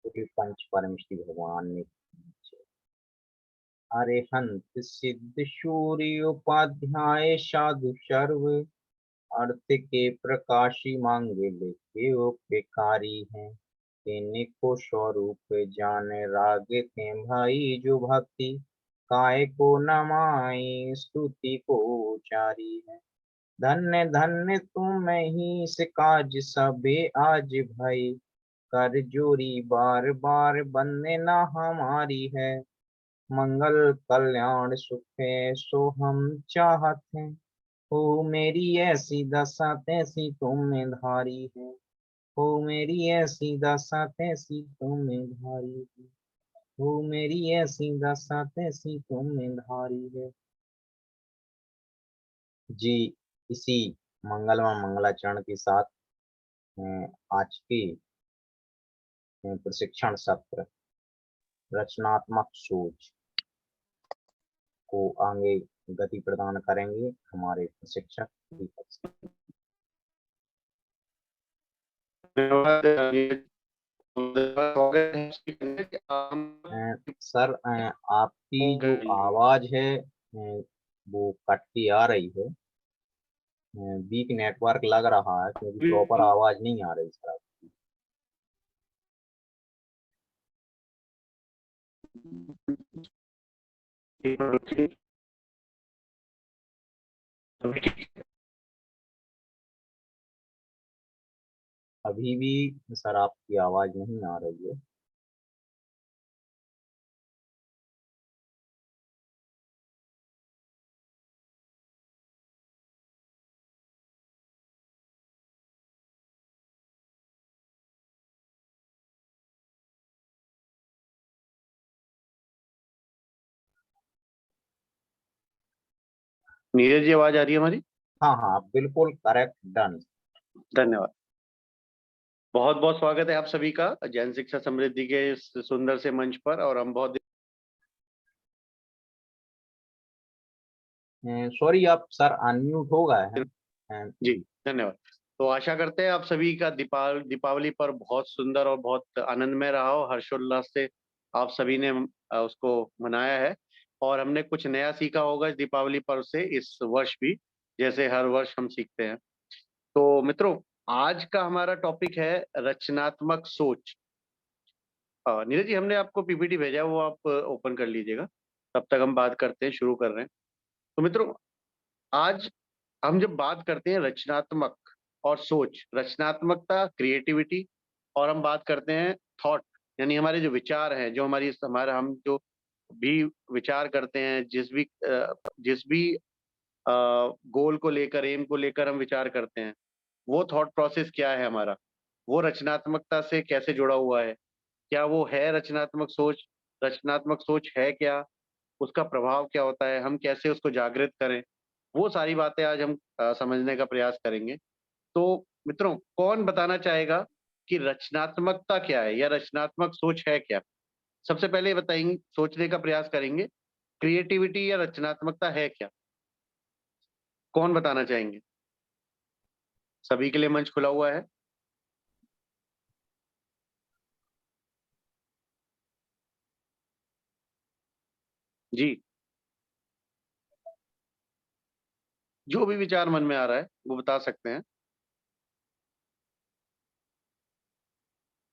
पूरी पंच परमेष्टि भगवान ने। अरिहंत सिद्ध सूर्य उपाध्याय साधु सर्व, अर्थ के प्रकाशी मांगल्य के उपकारी हैं। तेने को स्वरूप जाने राग के भाई, जो भक्ति काय को नमाई स्तुति को उचारी है। धन्य धन्य तुम ही से काज सबे आज भाई, कर जोरी बार बार बंदना हमारी है। मंगल कल्याण सुख है सो हम चाहते हैं, हो मेरी ऐसी दशा तैसी तुम में धारी है। हो मेरी ऐसी दशा तैसी तुम में धारी है। हो मेरी ऐसी दशा तैसी तुम में धारी है। जी, इसी मंगलमय मंगलाचरण के साथ आज की प्रशिक्षण सत्र रचनात्मक सोच को आगे गति प्रदान करेंगे हमारे प्रशिक्षक दीपक सर। धन्यवाद। स्वागत है कि सर, आपकी जो आवाज है वो कट के आ रही है। वीक नेटवर्क लग रहा है, क्योंकि प्रॉपर आवाज नहीं आ रही सर आपकी। अभी भी सर आपकी आवाज नहीं आ रही है। नीरज जी, आवाज आ रही है हमारी? हाँ हाँ, बिल्कुल करेक्ट, डन। धन्यवाद। बहुत बहुत स्वागत है आप सभी का जैन शिक्षा समृद्धि के इस सुंदर से मंच पर। और हम बहुत सॉरी, आप सर अनम्यूट हो गए हैं। जी, जी। धन्यवाद। तो आशा करते हैं आप सभी का दीपावली पर बहुत सुंदर और बहुत आनंदमय रहा हो, हर्षोल्लास से आप सभी ने उसको मनाया है। और हमने कुछ नया सीखा होगा इस दीपावली पर्व से इस वर्ष भी, जैसे हर वर्ष हम सीखते हैं। तो मित्रों, आज का हमारा टॉपिक है रचनात्मक सोच। नीरज जी, हमने आपको पीपीटी भेजा है, वो आप ओपन कर लीजिएगा। तब तक हम बात करते हैं, शुरू कर रहे हैं। तो मित्रों, आज हम जब बात करते हैं रचनात्मक और सोच, रचनात्मकता, क्रिएटिविटी, और हम बात करते हैं थॉट, यानी हमारे जो विचार हैं, जो हमारा हम जो भी विचार करते हैं, जिस भी गोल को लेकर, एम को लेकर हम विचार करते हैं, वो थॉट प्रोसेस क्या है हमारा, वो रचनात्मकता से कैसे जुड़ा हुआ है, क्या वो है रचनात्मक सोच, रचनात्मक सोच है क्या, उसका प्रभाव क्या होता है, हम कैसे उसको जागृत करें, वो सारी बातें आज हम समझने का प्रयास करेंगे। तो मित्रों, कौन बताना चाहेगा कि रचनात्मकता क्या है या रचनात्मक सोच है क्या? सबसे पहले ये बताएंगे, सोचने का प्रयास करेंगे, क्रिएटिविटी या रचनात्मकता है क्या? कौन बताना चाहेंगे? सभी के लिए मंच खुला हुआ है। जी, जो भी विचार मन में आ रहा है वो बता सकते हैं।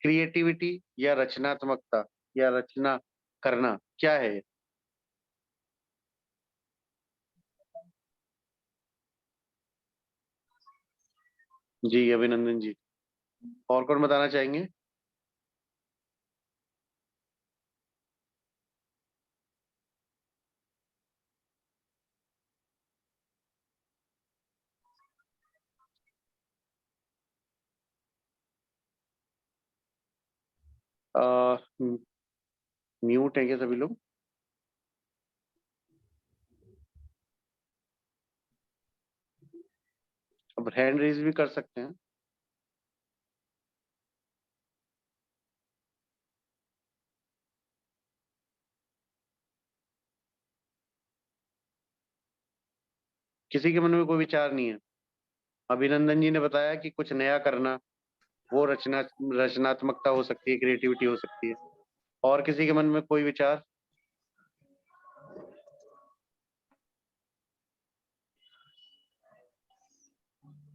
क्रिएटिविटी या रचनात्मकता या रचना करना क्या है ये? जी, अभिनंदन जी। और कौन बताना चाहेंगे? म्यूट है क्या सभी लोग? अब हैंड रेज भी कर सकते हैं। किसी के मन में कोई विचार नहीं है? अभिनंदन जी ने बताया कि कुछ नया करना, वो रचनात्मकता हो सकती है, क्रिएटिविटी हो सकती है। और किसी के मन में कोई विचार?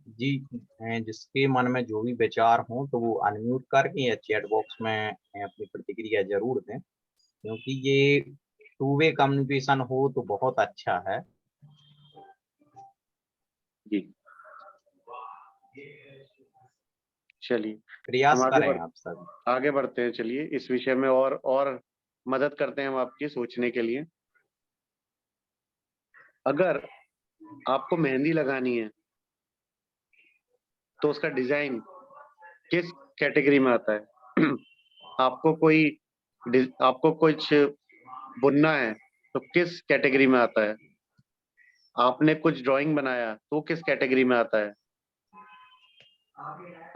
जी, जिसके मन में जो भी विचार हों तो वो अनम्यूट करके या चैट बॉक्स में अपनी प्रतिक्रिया ज़रूर दें, क्योंकि ये टू वे कम्युनिकेशन हो तो बहुत अच्छा है। जी, चलिए हम प्रयास आगे करें बढ़ आप सभी। आगे बढ़ते हैं। चलिए इस विषय में और मदद करते हैं हम आपकी सोचने के लिए। अगर आपको मेहंदी लगानी है तो उसका डिजाइन किस कैटेगरी में आता है? आपको कुछ बुनना है तो किस कैटेगरी में आता है? आपने कुछ ड्राइंग बनाया तो किस कैटेगरी में आता है?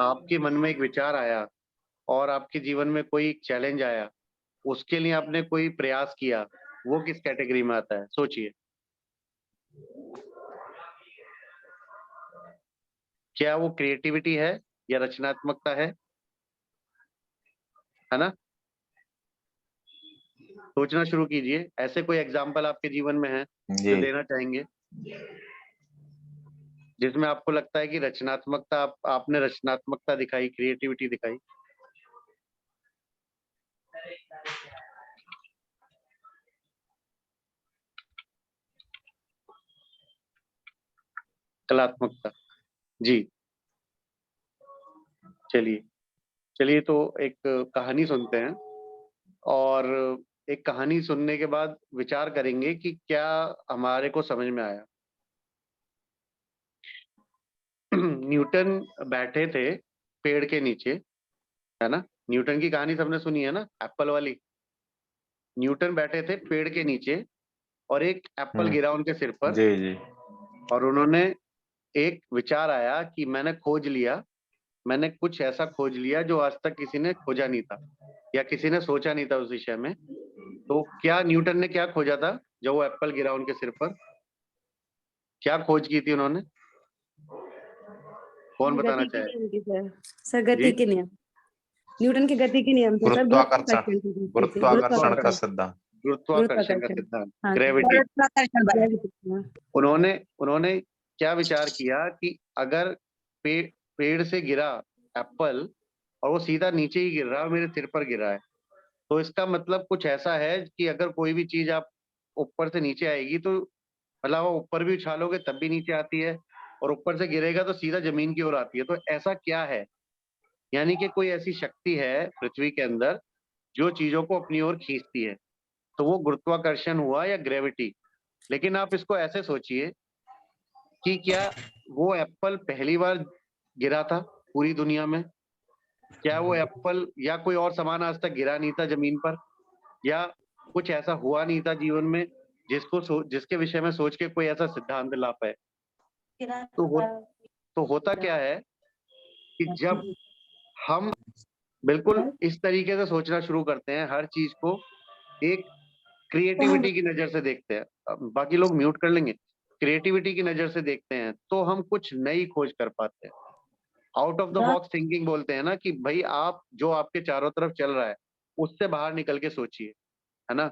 आपके मन में एक विचार आया और आपके जीवन में कोई चैलेंज आया, उसके लिए आपने कोई प्रयास किया, वो किस कैटेगरी में आता है? सोचिए। क्या वो क्रिएटिविटी है या रचनात्मकता है ना? सोचना शुरू कीजिए। ऐसे कोई एग्जाम्पल आपके जीवन में है जो जी। देना चाहेंगे, जिसमें आपको लगता है कि रचनात्मकता आपने रचनात्मकता दिखाई, क्रिएटिविटी दिखाई? कलात्मकता। जी, चलिए चलिए तो एक कहानी सुनते हैं, और एक कहानी सुनने के बाद विचार करेंगे कि क्या हमारे को समझ में आया। न्यूटन बैठे थे पेड़ के नीचे, है ना? न्यूटन की कहानी सबने सुनी है ना, एप्पल वाली। न्यूटन बैठे थे पेड़ के नीचे और एक एप्पल गिरा उनके सिर पर, जी, जी। और उन्होंने एक विचार आया कि मैंने कुछ ऐसा खोज लिया जो आज तक किसी ने खोजा नहीं था या किसी ने सोचा नहीं था उस विषय में। तो क्या न्यूटन ने क्या खोजा था जब वो एप्पल गिरा उनके सिर पर? क्या खोज की थी उन्होंने? कौन बताना गति के चाहे? नियम की सर जी, गति के नियम, न्यूटन के गति के नियम थे सर, गुरुत्वाकर्षण गुरुत्वाकर्षण का गुरुत्वाकर्षण सिद्धांत। गुरुत्वाकर्षण का गुरुत्वाकर्षण। सिद्धांत, हाँ ग्रेविटी। हाँ, उन्होंने उन्होंने क्या विचार किया कि अगर पेड़ से गिरा एप्पल और वो सीधा नीचे ही गिर रहा है, मेरे सिर पर गिरा है, तो इसका मतलब कुछ ऐसा है कि अगर कोई भी चीज आप ऊपर से नीचे आएगी तो मतलब वो ऊपर भी उछालोगे तब भी नीचे आती है, और ऊपर से गिरेगा तो सीधा जमीन की ओर आती है। तो ऐसा क्या है? यानी कि कोई ऐसी शक्ति है पृथ्वी के अंदर जो चीजों को अपनी ओर खींचती है। तो वो गुरुत्वाकर्षण हुआ या ग्रेविटी। लेकिन आप इसको ऐसे सोचिए कि क्या वो एप्पल पहली बार गिरा था पूरी दुनिया में? क्या वो एप्पल या कोई और सामान आज तक गिरा नहीं था जमीन पर? या कुछ ऐसा हुआ नहीं था जीवन में जिसके विषय में सोच के कोई ऐसा सिद्धांत ला पाए? तो हो तो होता क्या है कि जब हम बिल्कुल इस तरीके से सोचना शुरू करते हैं, हर चीज को एक क्रिएटिविटी की नजर से देखते हैं, बाकी लोग म्यूट कर लेंगे, क्रिएटिविटी की नजर से देखते हैं, तो हम कुछ नई खोज कर पाते हैं। Out of the box thinking बोलते हैं ना, कि भाई आप जो आपके चारों तरफ चल रहा है उससे बाहर निकल के सोचिए, है ना?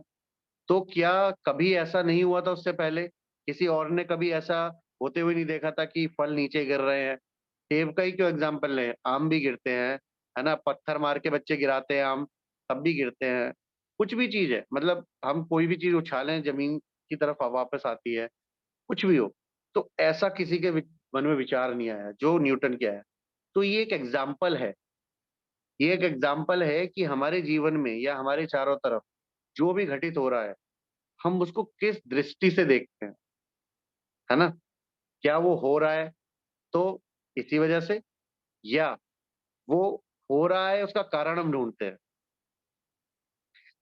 तो क्या कभी ऐसा नहीं हुआ था उससे पहले? किसी और ने कभी ऐसा होते हुए नहीं देखा था कि फल नीचे गिर रहे हैं? सेब का ही क्यों एग्जाम्पल लें, आम भी गिरते हैं, है ना? पत्थर मार के बच्चे गिराते हैं आम, तब भी गिरते हैं। कुछ भी चीज है, मतलब हम कोई भी चीज उछालें जमीन की तरफ वापस आती है, कुछ भी हो। तो ऐसा किसी के मन में विचार नहीं आया जो न्यूटन के आया। तो ये एक एग्जाम्पल है, ये एक एग्जाम्पल है कि हमारे जीवन में या हमारे चारों तरफ जो भी घटित हो रहा है, हम उसको किस दृष्टि से देखते हैं, है ना? क्या वो हो रहा है तो इसी वजह से, या वो हो रहा है उसका कारण हम ढूंढते हैं?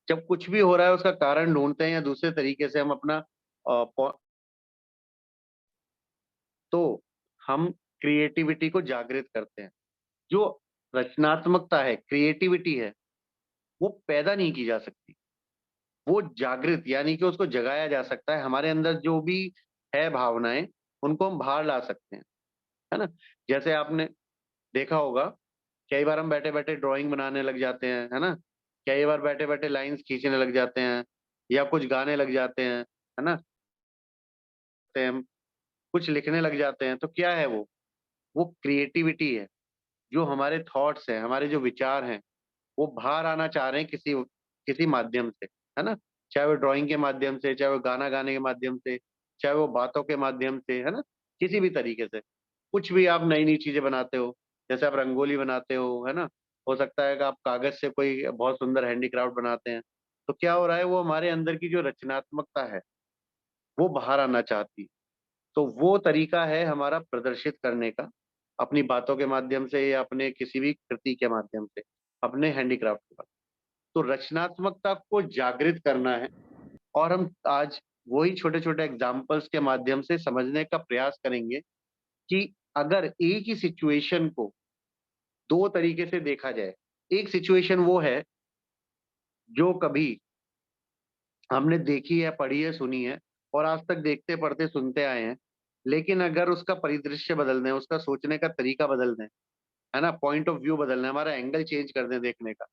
जब कुछ भी हो रहा है उसका कारण ढूंढते हैं या दूसरे तरीके से हम अपना तो हम क्रिएटिविटी को जागृत करते हैं। जो रचनात्मकता है, क्रिएटिविटी है, वो पैदा नहीं की जा सकती, वो जागृत यानी कि उसको जगाया जा सकता है। हमारे अंदर जो भी है भावनाएं, उनको हम बाहर ला सकते हैं, है ना? जैसे आपने देखा होगा कई बार हम बैठे बैठे ड्राइंग बनाने लग जाते हैं, है ना? कई बार बैठे बैठे लाइंस खींचने लग जाते हैं या कुछ गाने लग जाते हैं, है ना? हम कुछ लिखने लग जाते हैं, तो क्या है वो क्रिएटिविटी है। जो हमारे थॉट्स हैं, हमारे जो विचार हैं, वो बाहर आना चाह रहे हैं किसी किसी माध्यम से, है ना? चाहे वो ड्राइंग के माध्यम से, चाहे वो गाना गाने के माध्यम से, चाहे वो बातों के माध्यम से, है ना? किसी भी तरीके से। कुछ भी आप नई-नई चीज़ें बनाते हो, जैसे आप रंगोली बनाते हो, है ना? हो सकता है कि आप कागज़ से कोई बहुत सुंदर हैंडीक्राफ्ट बनाते हैं। तो क्या हो रहा है, वो हमारे अंदर की जो रचनात्मकता है, वो बाहर आना चाहती है। तो वो तरीका है हमारा प्रदर्शित करने का, अपनी बातों के माध्यम से या अपने किसी भी कृति के माध्यम से, अपने हैंडीक्राफ्ट के माध्यम। तो रचनात्मकता को जागृत करना है और हम आज वही छोटे-छोटे एग्ज़ाम्पल्स के माध्यम से समझने का प्रयास करेंगे कि अगर एक ही सिचुएशन को 2 तरीके से देखा जाए। एक सिचुएशन वो है जो कभी हमने देखी है, पढ़ी है, सुनी है और आज तक देखते, पढ़ते, सुनते आए हैं। लेकिन अगर उसका परिदृश्य बदल दें, उसका सोचने का तरीका बदल दें, है ना? पॉइंट ऑफ व्यू बदल दें, हमारा एंगल चेंज कर दें देखने का,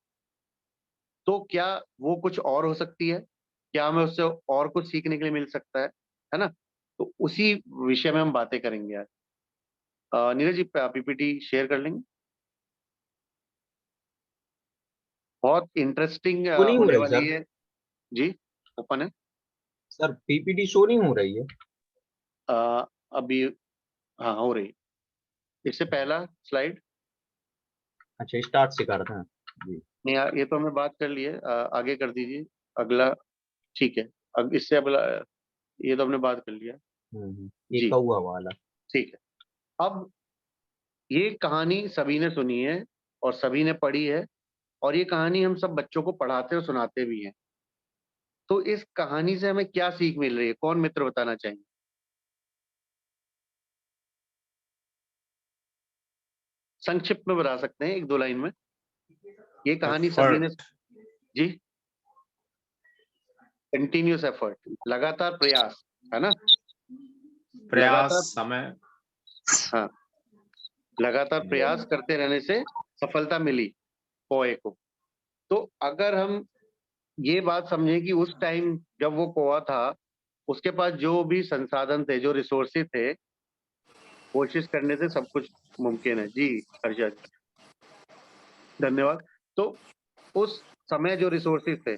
तो क्या वो कुछ और हो सकती है? क्या हमें उससे और कुछ सीखने के लिए मिल सकता है ना? तो उसी विषय में हम बातें करेंगे आज। नीरज जी पीपीटी शेयर कर लेंगे? बहुत इंटरेस्टिंग वो नहीं हो होने रही वाली सर। है। जी, ओपन है। सर पीपीटी शो नहीं हो रही है। अ, अभी हाँ, हो रही है। इससे पहला स्लाइड अच्छा स्टार्ट से करते हैं जी। नहीं ये तो हमने बात कर ली है। आगे कर दीजिए, अगला। ठीक है, अब इससे अगला ये तो हमने बात कर लिया। ये जी, कौआ वाला। ठीक है। अब ये कहानी सभी ने सुनी है और सभी ने पढ़ी है और ये कहानी हम सब बच्चों को पढ़ाते और सुनाते भी हैं। तो इस कहानी से हमें क्या सीख मिल रही है? कौन मित्र बताना चाहेंगे? संक्षिप्त में बता सकते हैं 1-2 लाइन में। ये कहानी सभी ने एफर्ट, जी, कंटीन्यूअस एफर्ट, लगातार प्रयास, है ना? प्रयास, लगातार समय। हाँ, लगातार प्रयास करते रहने से सफलता मिली कौए को। तो अगर हम ये बात समझें कि उस टाइम जब वो कौआ था, उसके पास जो भी संसाधन थे, जो रिसोर्सेज़ थे, कोशिश करने से सब कुछ मुमकिन है। जी, हर्षा जी, धन्यवाद। तो उस समय जो रिसोर्सेज़ थे,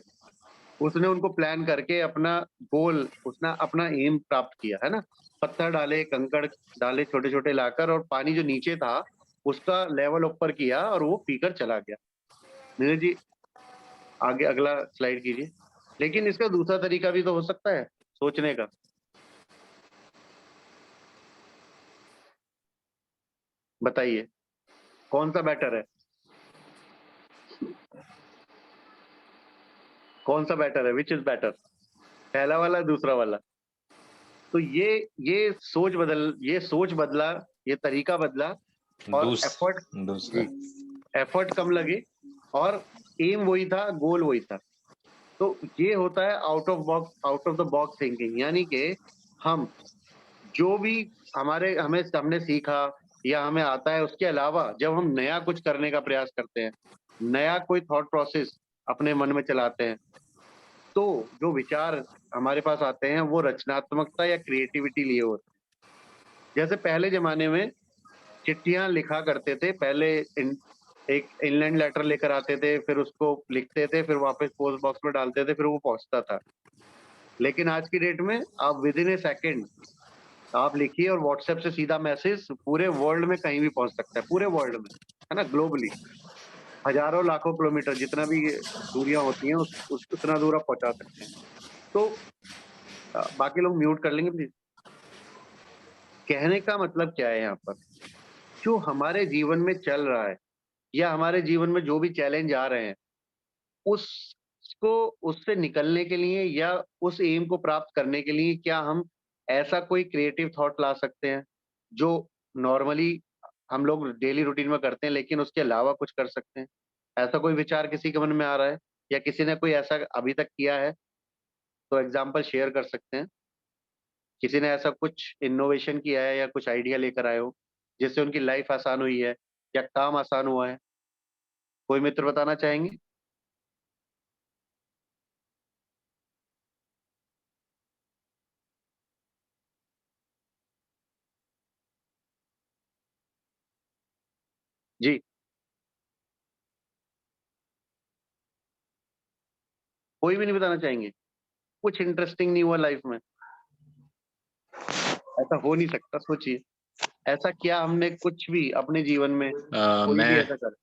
उसने उनको प्लान करके अपना गोल, उसने अपना एम प्राप्त किया, है ना? पत्थर डाले, कंकड़ डाले छोटे-छोटे लाकर और पानी जो नीचे था, उसका लेवल ऊपर किया और वो पीकर चला गया। नीरज जी, आगे अगला स्लाइड कीजिए। लेकिन इसका दूसरा तरीका भी तो हो सकता है सोचने का। बताइए, कौन-सा बेटर है? कौन-सा बेटर है? Which is better? पहला वाला, दूसरा वाला? तो ये सोच बदला, ये तरीका बदला और एफर्ट दूसरा। जी, एफर्ट कम लगे और एम वही था, गोल वही था। तो ये होता है out of the box thinking, यानी कि हम जो भी हमने सीखा या हमें आता है, उसके अलावा जब हम नया कुछ करने का प्रयास करते हैं, नया कोई थॉट प्रोसेस अपने मन में चलाते हैं, तो जो विचार हमारे पास आते हैं, वो रचनात्मकता या क्रिएटिविटी लिए होते हैं। जैसे पहले ज़माने में चिट्ठियाँ लिखा करते थे, पहले एक इनलैंड लेटर लेकर आते थे, फिर उसको लिखते थे, फिर वापस पोस्ट बॉक्स में डालते थे, फिर वो पहुँचता था। लेकिन आज की डेट में आप विदिन ए सेकंड आप लिखिए और व्हाट्सएप से सीधा मैसेज पूरे वर्ल्ड में कहीं भी पहुँच सकता है, पूरे वर्ल्ड में, है ना? ग्लोबली, हज़ारों लाखों किलोमीटर जितना भी ये दूरियाँ होती हैं उस उतना दूर आप पहुँचा सकते हैं। तो बाकी लोग म्यूट कर लेंगे प्लीज़। कहने का मतलब क्या है यहाँ पर? जो हमारे जीवन में चल रहा है या हमारे जीवन में जो भी चैलेंज आ रहे हैं, उसको उससे निकलने के लिए या उस एम को प्राप्त करने के लिए क्या हम ऐसा कोई क्रिएटिव थॉट ला सकते हैं, जो नॉर्मली हम लोग डेली रूटीन में करते हैं लेकिन उसके अलावा कुछ कर सकते हैं? ऐसा कोई विचार किसी के मन में आ रहा है या किसी ने कोई ऐसा अभी तक किया है, तो एग्ज़ाम्पल शेयर कर सकते हैं। किसी ने ऐसा कुछ इनोवेशन किया है या कुछ आइडिया लेकर आए हो, जिससे उनकी लाइफ आसान हुई है या काम आसान हुआ है? कोई मित्र बताना चाहेंगे? जी, कोई भी नहीं बताना चाहेंगे? कुछ इंटरेस्टिंग नहीं हुआ लाइफ में? ऐसा हो नहीं सकता, सोचिए। ऐसा क्या हमने कुछ भी अपने जीवन में कोई भी मैं ऐसा कर।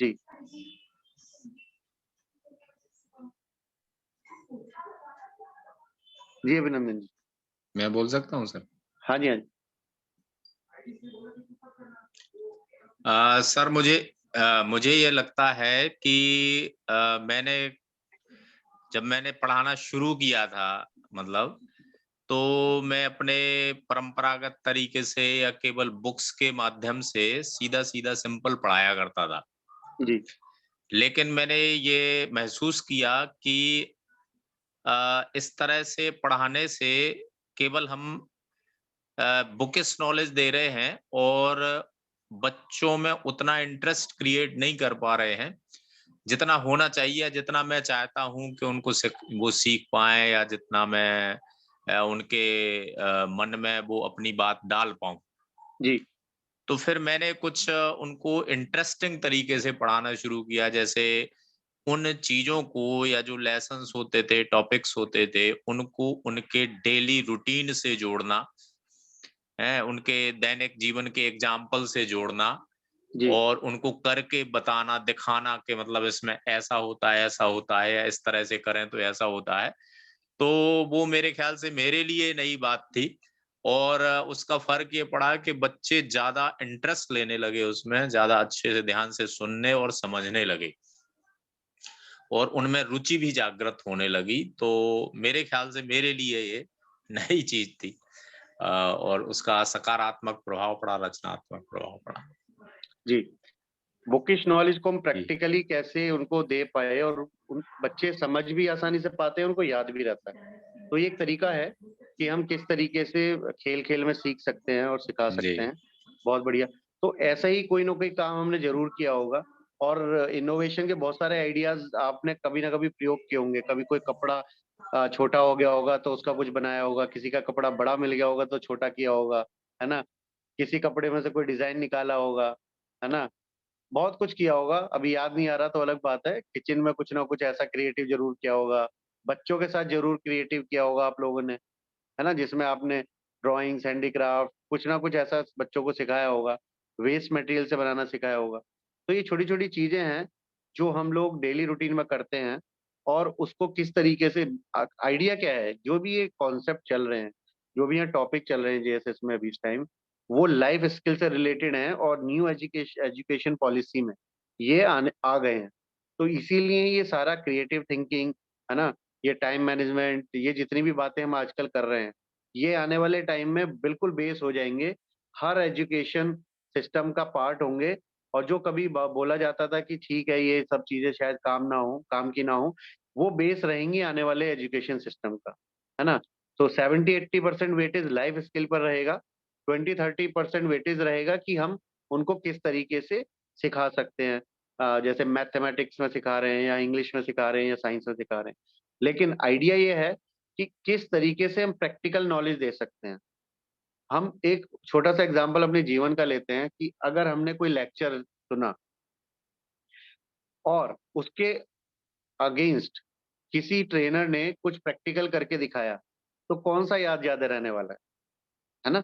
जी, जी अभिनंदन जी। मैं बोल सकता हूँ सर? हाँ जी, हाँ जी। सर मुझे ये लगता है कि जब मैंने पढ़ाना शुरू किया था, मतलब, तो मैं अपने परंपरागत तरीके से या केवल बुक्स के माध्यम से सीधा सीधा सिंपल पढ़ाया करता था। जी, लेकिन मैंने ये महसूस किया कि इस तरह से पढ़ाने से केवल हम बुकिश नॉलेज दे रहे हैं और बच्चों में उतना इंटरेस्ट क्रिएट नहीं कर पा रहे हैं जितना होना चाहिए, जितना मैं चाहता हूं कि वो सीख पाए, या जितना मैं उनके मन में वो अपनी बात डाल पाऊं। जी, तो फिर मैंने कुछ उनको इंटरेस्टिंग तरीके से पढ़ाना शुरू किया, जैसे उन चीजों को, या जो लेसन्स होते थे, टॉपिक्स होते थे, उनको उनके डेली रूटीन से जोड़ना है, उनके दैनिक जीवन के एग्जाम्पल से जोड़ना, जी, और उनको करके बताना, दिखाना कि मतलब इसमें ऐसा होता है, ऐसा होता है, या इस तरह से करें तो ऐसा होता है। तो वो मेरे ख्याल से मेरे लिए नई बात थी, और उसका फ़र्क ये पड़ा कि बच्चे ज़्यादा इंटरेस्ट लेने लगे उसमें, ज़्यादा अच्छे से ध्यान से सुनने और समझने लगे, और उनमें रुचि भी जागृत होने लगी। तो मेरे ख्याल से मेरे लिए ये नई चीज़ थी, और उसका सकारात्मक प्रभाव पड़ा, रचनात्मक प्रभाव पड़ा। जी। बुकिश नॉलेज को हम जी। प्रैक्टिकली कैसे उनको दे पाए और उन बच्चे समझ भी आसानी से पाते हैं, उनको याद भी रहता है। तो ये एक तरीका है कि हम किस तरीके से खेल-खेल में सीख सकते हैं और सिखा जी। सकते हैं। बहुत बढ़िया। तो ऐसा ही कोई ना कोई काम हमने ज़रूर किया होगा और इनोवेशन के बहुत सारे आइडियाज़ आपने कभी ना कभी प्रयोग किए होंगे। कभी कोई कपड़ा छोटा हो गया होगा तो उसका कुछ बनाया होगा, किसी का कपड़ा बड़ा मिल गया होगा तो छोटा किया होगा, है ना? किसी कपड़े में से कोई डिज़ाइन निकाला होगा, है ना? बहुत कुछ किया होगा, अभी याद नहीं आ रहा तो अलग बात है। किचन में कुछ ना कुछ ऐसा क्रिएटिव ज़रूर किया होगा। बच्चों के साथ ज़रूर क्रिएटिव किया होगा आप लोगों ने, है ना? जिसमें आपने ड्राइंग्स, हैंडीक्राफ्ट कुछ ना कुछ ऐसा बच्चों को सिखाया होगा, वेस्ट मटेरियल से बनाना सिखाया होगा। तो ये छोटी-छोटी चीज़ें हैं, जो हम लोग डेली रूटीन में करते हैं और उसको किस तरीके से आइडिया क्या है, जो भी ये कॉन्सेप्ट चल रहे हैं, जो भी ये टॉपिक चल रहे हैं जेएसएस में अभी इस टाइम, वो लाइफ स्किल से रिलेटेड हैं और न्यू एजुकेशन पॉलिसी में ये आने आ गए हैं। तो इसीलिए ये सारा क्रिएटिव थिंकिंग, है ना? ये टाइम मैनेजमेंट, ये जितनी भी बातें हम आजकल कर रहे हैं, ये आने वाले टाइम में बिल्कुल बेस हो जाएँगे, हर एजुकेशन सिस्टम का पार्ट होंगे और जो कभी ब बोला जाता था कि ठीक है, ये सब चीज़ें शायद काम की ना हो, वो बेस रहेंगी आने वाले एजुकेशन सिस्टम का, है ना? तो 70-80% वेटेज लाइफ स्किल पर रहेगा, 20-30% वेटेज रहेगा कि हम उनको किस तरीके से सिखा सकते हैं। जैसे मैथमेटिक्स में सिखा रहे हैं या इंग्लिश में सिखा रहे हैं या साइंस में सिखा रहे हैं। लेकिन आइडिया ये है कि किस तरीके से हम प्रैक्टिकल नॉलेज दे सकते हैं। हम एक छोटा-सा एग्ज़ाम्पल अपने जीवन का लेते हैं कि अगर हमने कोई लेक्चर सुना और उसके अगेंस्ट किसी ट्रेनर ने कुछ प्रैक्टिकल करके दिखाया, तो कौन-सा याद ज़्यादा रहने वाला है ना?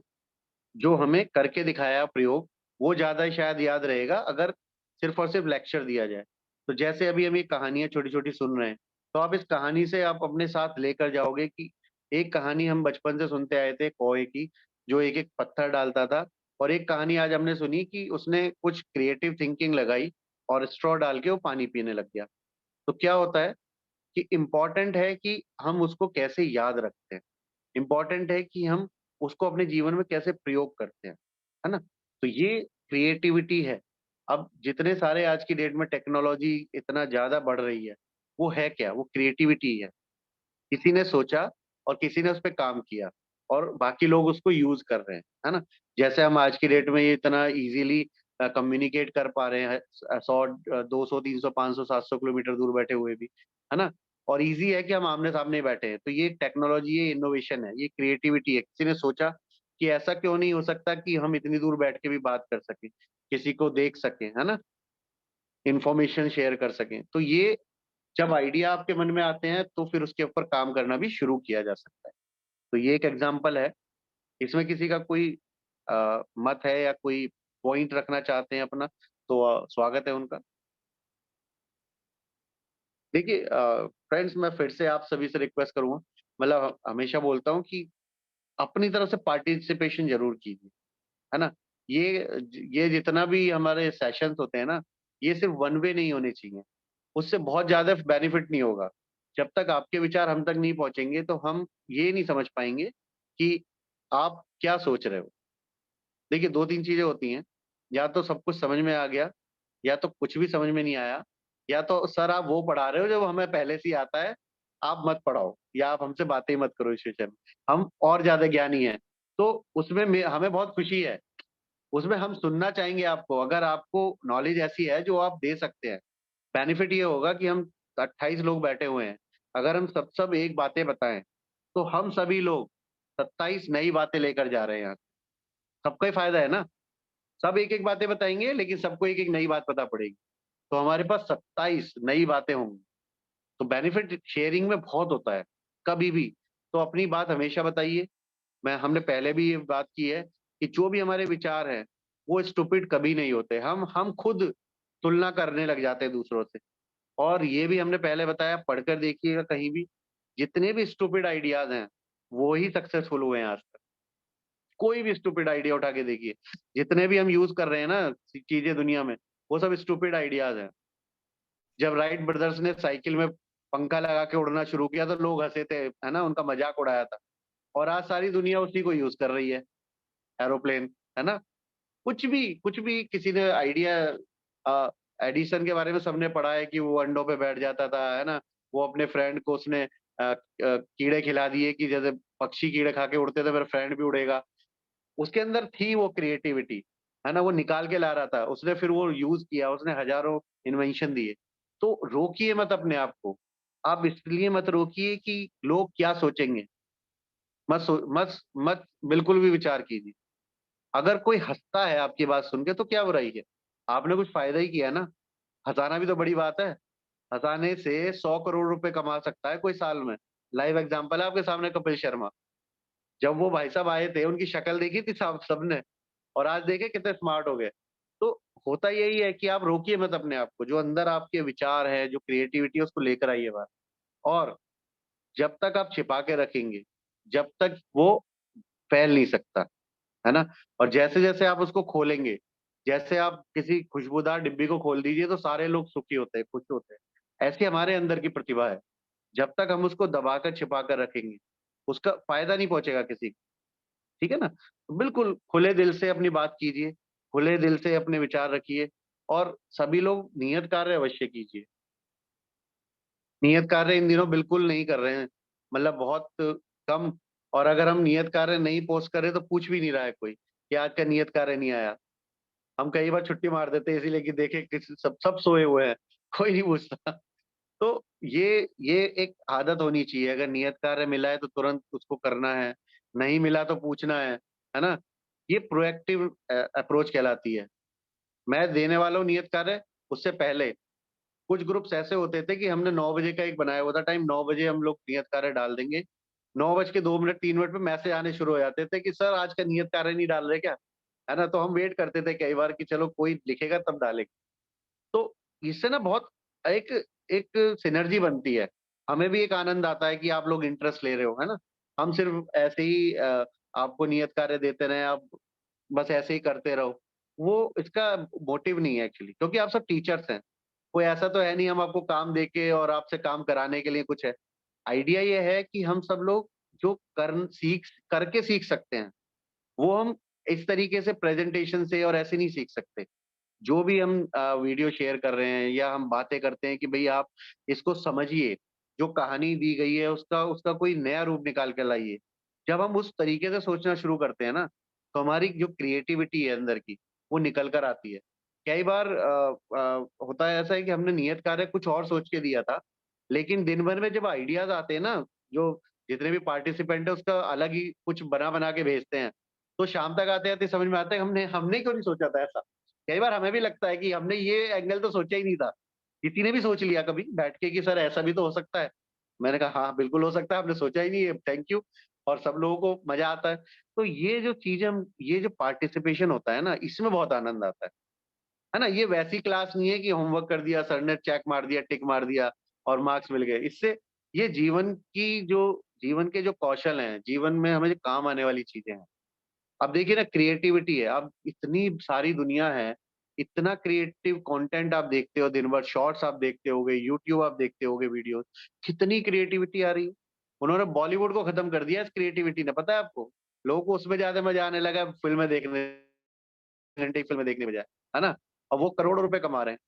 जो हमें करके दिखाया प्रयोग, वो ज़्यादा शायद याद रहेगा अगर सिर्फ़ और सिर्फ़ लेक्चर दिया जाए। तो जैसे अभी हम ये कहानियाँ छोटी-छोटी सुन रहे हैं, तो आप इस कहानी से आप अपने साथ लेकर जाओगे कि एक कहानी हम बचपन से सुनते आए थे कौए की, जो एक-एक पत्थर डालता था और एक कहानी आज हमने सुनी कि उसने कुछ क्रिएटिव थिंकिंग लगाई और स्ट्रॉ डाल के वो पानी पीने लग गया। तो क्या होता है कि इम्पोर्टेंट है कि हम उसको कैसे याद रखते हैं। इम्पोर्टेंट है कि हम उसको अपने जीवन में कैसे प्रयोग करते हैं, है ना? तो ये क्रिएटिविटी है। अब जितने सारे आज की डेट में टेक्नोलॉजी इतना ज़्यादा बढ़ रही है, वो है क्या? वो क्रिएटिविटी है। किसी ने सोचा और किसी ने उस पे काम किया और बाकी लोग उसको यूज़ कर रहे हैं, है ना? जैसे हम आज की डेट में ये इतना ईज़िली कम्युनिकेट कर पा रहे हैं 100 200 300 500 700 किलोमीटर दूर बैठे हुए भी, है ना। और इजी है कि हम आमने सामने बैठे हैं। तो ये टेक्नोलॉजी, ये इनोवेशन है, ये क्रिएटिविटी है। किसी ने सोचा कि ऐसा क्यों नहीं हो सकता कि हम इतनी दूर बैठ के भी बात कर सकें, किसी को देख सकें, है ना, इंफॉर्मेशन शेयर कर सकें। तो ये जब आइडिया आपके मन में आते हैं तो फिर उसके ऊपर काम करना भी शुरू किया जा सकता है। तो ये एक एग्जाम्पल है। इसमें किसी का कोई मत है या कोई पॉइंट रखना चाहते हैं अपना, तो स्वागत है उनका। देखिए फ्रेंड्स, मैं फिर से आप सभी से रिक्वेस्ट करूंगा, मतलब हमेशा बोलता हूँ कि अपनी तरफ से पार्टिसिपेशन जरूर कीजिए, है ना। ये जितना भी हमारे सेशंस होते हैं ना, ये सिर्फ वन वे नहीं होने चाहिए। उससे बहुत ज्यादा बेनिफिट नहीं होगा। जब तक आपके विचार हम तक नहीं पहुंचेंगे तो हम ये नहीं समझ पाएंगे कि आप क्या सोच रहे हो। देखिए 2-3 चीजें होती हैं, या तो सब कुछ समझ में आ गया, या तो कुछ भी समझ में नहीं आया, या तो सर आप वो पढ़ा रहे हो जो हमें पहले से ही आता है, आप मत पढ़ाओ, या आप हमसे बातें ही मत करो इस विषय में, हम और ज्यादा ज्ञानी हैं। तो उसमें हमें बहुत खुशी है, उसमें हम सुनना चाहेंगे आपको। अगर आपको नॉलेज ऐसी है जो आप दे सकते हैं, बेनिफिट ये होगा कि हम 28 लोग बैठे हुए हैं, अगर हम सब एक बातें बताएं तो हम सभी लोग 27 नई बातें लेकर जा रहे हैं यहाँ। सबका ही फायदा है ना। सब एक एक बातें बताएंगे लेकिन सबको एक एक नई बात पता पड़ेगी, तो हमारे पास 27 नई बातें होंगी। तो बेनिफिट शेयरिंग में बहुत होता है कभी भी। तो अपनी बात हमेशा बताइए। हमने पहले भी ये बात की है कि जो भी हमारे विचार हैं वो स्टूपिड कभी नहीं होते। हम खुद तुलना करने लग जाते हैं दूसरों से। और ये भी हमने पहले बताया, पढ़कर देखिएगा कहीं भी, जितने भी स्टूपिड आइडियाज हैं वो ही सक्सेसफुल हुए हैं आज तक। कोई भी स्टूपिड आइडिया उठा के देखिए, जितने भी हम यूज कर रहे हैं ना चीजें दुनिया में, वो सब स्टूपिड आइडियाज हैं। जब राइट ब्रदर्स ने साइकिल में पंखा लगा के उड़ना शुरू किया तो लोग हंसे थे, है ना, उनका मजाक उड़ाया था। और आज सारी दुनिया उसी को यूज कर रही है, एरोप्लेन, है ना। कुछ भी किसी ने आइडिया, एडिसन के बारे में सबने पढ़ा है कि वो अंडों पे बैठ जाता था, है ना। वो अपने फ्रेंड को उसने कीड़े खिला दिए कि जैसे पक्षी कीड़े खा के उड़ते थे, मेरा फ्रेंड भी उड़ेगा। उसके अंदर थी वो क्रिएटिविटी, है ना, वो निकाल के ला रहा था, उसने फिर वो यूज किया, उसने हजारों इन्वेंशन दिए। तो रोकिए मत अपने आप को। आप इसलिए मत रोकिए कि लोग क्या सोचेंगे। मत मत बिल्कुल भी विचार कीजिए। अगर कोई हंसता है आपकी बात सुन के तो क्या बुराई है, आपने कुछ फायदा ही किया ना। हंसाना भी तो बड़ी बात है। हंसाने से 100 करोड़ रुपए कमा सकता है कोई साल में। लाइव एग्जांपल है आपके सामने, कपिल शर्मा। जब वो भाई साहब आए थे उनकी शक्ल देखी थी सब सबने, और आज देखे कितने स्मार्ट हो गए। तो होता यही है कि आप रोकिए मत अपने आप को, जो अंदर आपके विचार है, जो क्रिएटिविटी है, उसको लेकर आइए बाहर। और जब तक आप छिपा के रखेंगे, जब तक वो फैल नहीं सकता, है ना। और जैसे जैसे आप उसको खोलेंगे, जैसे आप किसी खुशबूदार डिब्बी को खोल दीजिए तो सारे लोग सुखी होते हैं, खुश होते हैं। ऐसी हमारे अंदर की प्रतिभा है। जब तक हम उसको दबाकर छिपा कर रखेंगे, उसका फायदा नहीं पहुंचेगा किसी को। ठीक है ना। तो बिल्कुल खुले दिल से अपनी बात कीजिए, खुले दिल से अपने विचार रखिए, और सभी लोग नियत कार्य अवश्य कीजिए। नियत कार्य इन दिनों बिल्कुल नहीं कर रहे हैं, मतलब बहुत कम। और अगर हम नियत कार्य नहीं पोस्ट करें तो पूछ भी नहीं रहा है कोई कि आज का नियत कार्य नहीं आया। हम कई बार छुट्टी मार देते हैं इसीलिए कि देखे किसी सब सब सोए हुए हैं, कोई नहीं पूछता। तो ये एक आदत होनी चाहिए। अगर नियत कार्य मिला है तो तुरंत उसको करना है, नहीं मिला तो पूछना है ना। ये प्रोएक्टिव अप्रोच कहलाती है। मैं देने वाला हूँ नियत कार्य, उससे पहले कुछ ग्रुप्स ऐसे होते थे कि हमने 9 बजे का एक बनाया हुआ था टाइम, 9 बजे हम लोग नियत कार्य डाल देंगे। 9:02 3 पे मैसेज आने शुरू हो जाते थे कि सर आज का नियत कार्य नहीं डाल रहे क्या, है ना। तो हम वेट करते थे कई बार कि चलो कोई लिखेगा तब डालेंगे। तो इससे ना बहुत एक एक सिनर्जी बनती है। हमें भी एक आनंद आता है कि आप लोग इंटरेस्ट ले रहे हो, है ना। हम सिर्फ ऐसे ही आपको नियत कार्य देते रहे, आप बस ऐसे ही करते रहो, वो इसका मोटिव नहीं है एक्चुअली, क्योंकि आप सब टीचर्स हैं। कोई ऐसा तो है नहीं हम आपको काम देके और आपसे काम कराने के लिए कुछ है। आइडिया ये है कि हम सब लोग जो सीख करके सीख सकते हैं, वो हम इस तरीके से प्रेजेंटेशन से और ऐसे नहीं सीख सकते। जो भी हम वीडियो शेयर कर रहे हैं या हम बातें करते हैं कि भई आप इसको समझिए, जो कहानी दी गई है उसका उसका कोई नया रूप निकाल के लाइए। जब हम उस तरीके से सोचना शुरू करते हैं ना, तो हमारी जो क्रिएटिविटी है अंदर की, वो निकल कर आती है। कई बार होता है ऐसा है कि हमने नियत कार्य कुछ और सोच के दिया था, लेकिन दिन भर में जब आइडियाज आते हैं ना, जो जितने भी पार्टिसिपेंट है उसका अलग ही कुछ बना बना के भेजते हैं, तो शाम तक आते आते समझ में आता है हमने हमने क्यों नहीं सोचा था ऐसा। कई बार हमें भी लगता है कि हमने ये एंगल तो सोचा ही नहीं था। किसी ने भी सोच लिया कभी बैठ के कि सर ऐसा भी तो हो सकता है। मैंने कहा हाँ बिल्कुल हो सकता है, हमने सोचा ही नहीं है, थैंक यू। और सब लोगों को मजा आता है। तो ये जो चीजें हम ये जो पार्टिसिपेशन होता है ना, इसमें बहुत आनंद आता है ना। ये वैसी क्लास नहीं है कि होमवर्क कर दिया, सर ने चेक मार दिया, टिक मार दिया और मार्क्स मिल गए। इससे ये जीवन के जो कौशल हैं, जीवन में हमें जो काम आने वाली चीजें हैं। अब देखिए ना, क्रिएटिविटी है, अब इतनी सारी दुनिया है, इतना क्रिएटिव कंटेंट आप देखते हो दिन भर, शॉर्ट्स आप देखते होगे, यूट्यूब आप देखते होगे वीडियोस, कितनी क्रिएटिविटी आ रही है। उन्होंने बॉलीवुड को खत्म कर दिया इस क्रिएटिविटी ने, पता है आपको। लोगों को उसमें ज्यादा मजा आने लगा फिल्में देखने, घंटे की फिल्में देखने बजाय, है ना। अब वो करोड़ों रुपए कमा रहे हैं।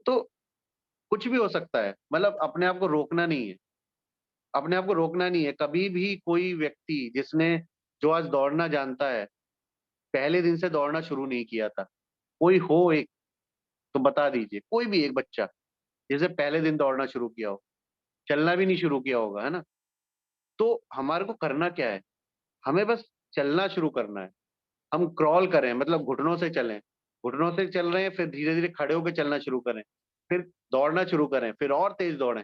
तो कुछ भी हो सकता है, मतलब अपने आप को रोकना नहीं है। अपने आप को रोकना नहीं है। कभी भी कोई व्यक्ति जिसने जो आज दौड़ना जानता है, पहले दिन से दौड़ना शुरू नहीं किया था, कोई हो एक तो बता दीजिए, कोई भी एक बच्चा जिसे पहले दिन दौड़ना शुरू किया हो, चलना भी नहीं शुरू किया होगा, है ना। तो हमारे को करना क्या है, हमें बस चलना शुरू करना है। हम क्रॉल करें, मतलब घुटनों से चलें, घुटनों से चल रहे हैं, फिर धीरे धीरे खड़े होकर चलना शुरू करें, फिर दौड़ना शुरू करें, फिर और तेज दौड़ें,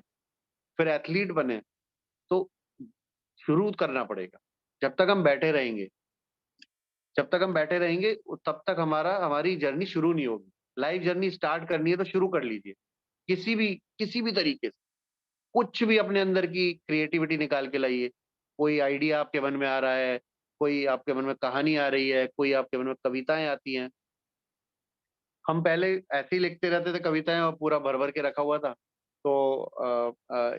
फिर एथलीट बने। तो शुरू करना पड़ेगा। जब तक हम बैठे रहेंगे, जब तक हम बैठे रहेंगे तब तक हमारी जर्नी शुरू नहीं होगी। लाइफ जर्नी स्टार्ट करनी है तो शुरू कर लीजिए। किसी भी तरीके से कुछ भी अपने अंदर की क्रिएटिविटी निकाल के लाइए। कोई आइडिया आपके मन में आ रहा है, कोई आपके मन में कहानी आ रही है, कोई आपके मन में कविताएं आती हैं। हम पहले ऐसे ही लिखते रहते थे कविताएं और पूरा भर भर के रखा हुआ था। तो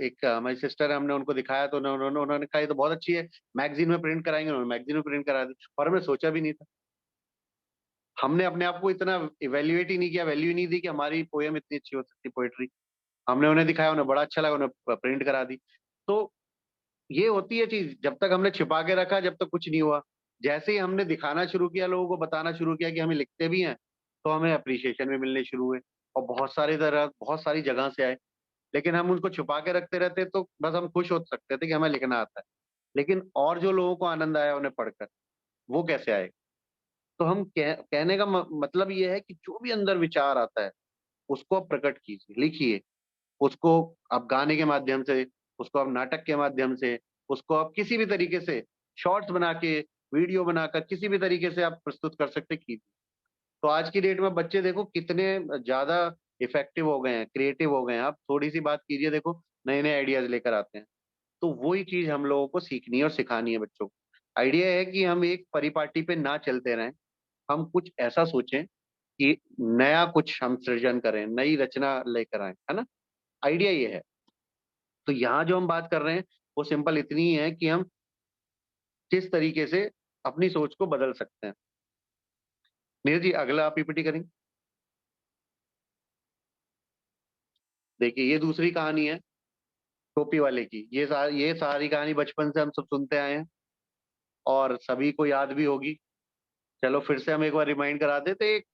एक हमारी सिस्टर है, हमने उनको दिखाया तो उन्होंने कहा ये तो बहुत अच्छी है, मैगजीन में प्रिंट कराएंगे। उन्होंने मैगजीन में प्रिंट करा दी और हमने सोचा भी नहीं था। हमने अपने आप को इतना इवेल्युएट ही नहीं किया, वैल्यू ही नहीं दी कि हमारी पोएम इतनी अच्छी हो सकती, पोएट्री। हमने उन्हें दिखाया, उन्हें बड़ा अच्छा लगा, उन्हें प्रिंट करा दी। तो ये होती है चीज, जब तक हमने छिपा के रखा, जब तक कुछ नहीं हुआ। जैसे ही हमने दिखाना शुरू किया, लोगों को बताना शुरू किया कि हमें लिखते भी हैं, तो हमें अप्रिशिएशन भी मिलने शुरू हुए और बहुत सारी जगह से आए। लेकिन हम उनको छुपा के रखते रहते तो बस हम खुश हो सकते थे कि हमें लिखना आता है, लेकिन और जो लोगों को आनंद आया उन्हें पढ़कर, वो कैसे आए। तो हम कहने का मतलब ये है कि जो भी अंदर विचार आता है उसको आप प्रकट कीजिए, लिखिए। उसको आप गाने के माध्यम से, उसको आप नाटक के माध्यम से, उसको आप किसी भी तरीके से शॉर्ट्स बना के, वीडियो बनाकर किसी भी तरीके से आप प्रस्तुत कर सकते, कीजिए। तो आज की डेट में बच्चे देखो कितने ज्यादा इफेक्टिव हो गए हैं, क्रिएटिव हो गए हैं। आप थोड़ी सी बात कीजिए, देखो नए नए आइडियाज लेकर आते हैं। तो वही चीज हम लोगों को सीखनी है और सिखानी है बच्चों को। आइडिया है कि हम एक परिपाटी पे ना चलते रहें, हम कुछ ऐसा सोचें कि नया कुछ हम सृजन करें, नई रचना लेकर आए, है ना। आइडिया ये है। तो यहाँ जो हम बात कर रहे हैं वो सिंपल इतनी ही है कि हम किस तरीके से अपनी सोच को बदल सकते हैं। नीरज जी अगला आप पीपीटी करेंगे। देखिए ये दूसरी कहानी है टोपी वाले की। ये सारी कहानी बचपन से हम सब सुनते आए हैं और सभी को याद भी होगी। चलो फिर से हम एक बार रिमाइंड करा देते। एक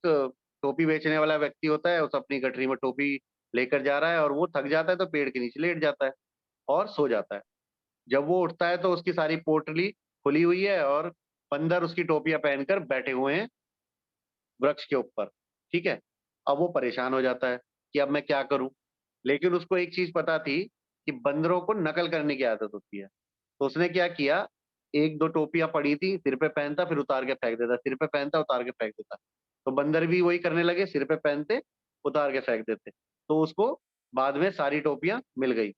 टोपी बेचने वाला व्यक्ति होता है, उस अपनी गठरी में टोपी लेकर जा रहा है और वो थक जाता है तो पेड़ के नीचे लेट जाता है और सो जाता है। जब वो उठता है तो उसकी सारी पोटली खुली हुई है और बंदर उसकी टोपियां पहनकर बैठे हुए हैं वृक्ष के ऊपर। ठीक है। अब वो परेशान हो जाता है कि अब मैं क्या करूं। लेकिन उसको एक चीज पता थी कि बंदरों को नकल करने की आदत होती है। तो उसने क्या किया, एक दो टोपियां पड़ी थी, सिर पे पहनता, फिर उतार के फेंक देता, सिर पे पहनता, उतार के फेंक देता। तो बंदर भी वही करने लगे, सिर पे पहनते, उतार के फेंक देते। तो उसको बाद में सारी टोपियां मिल गई।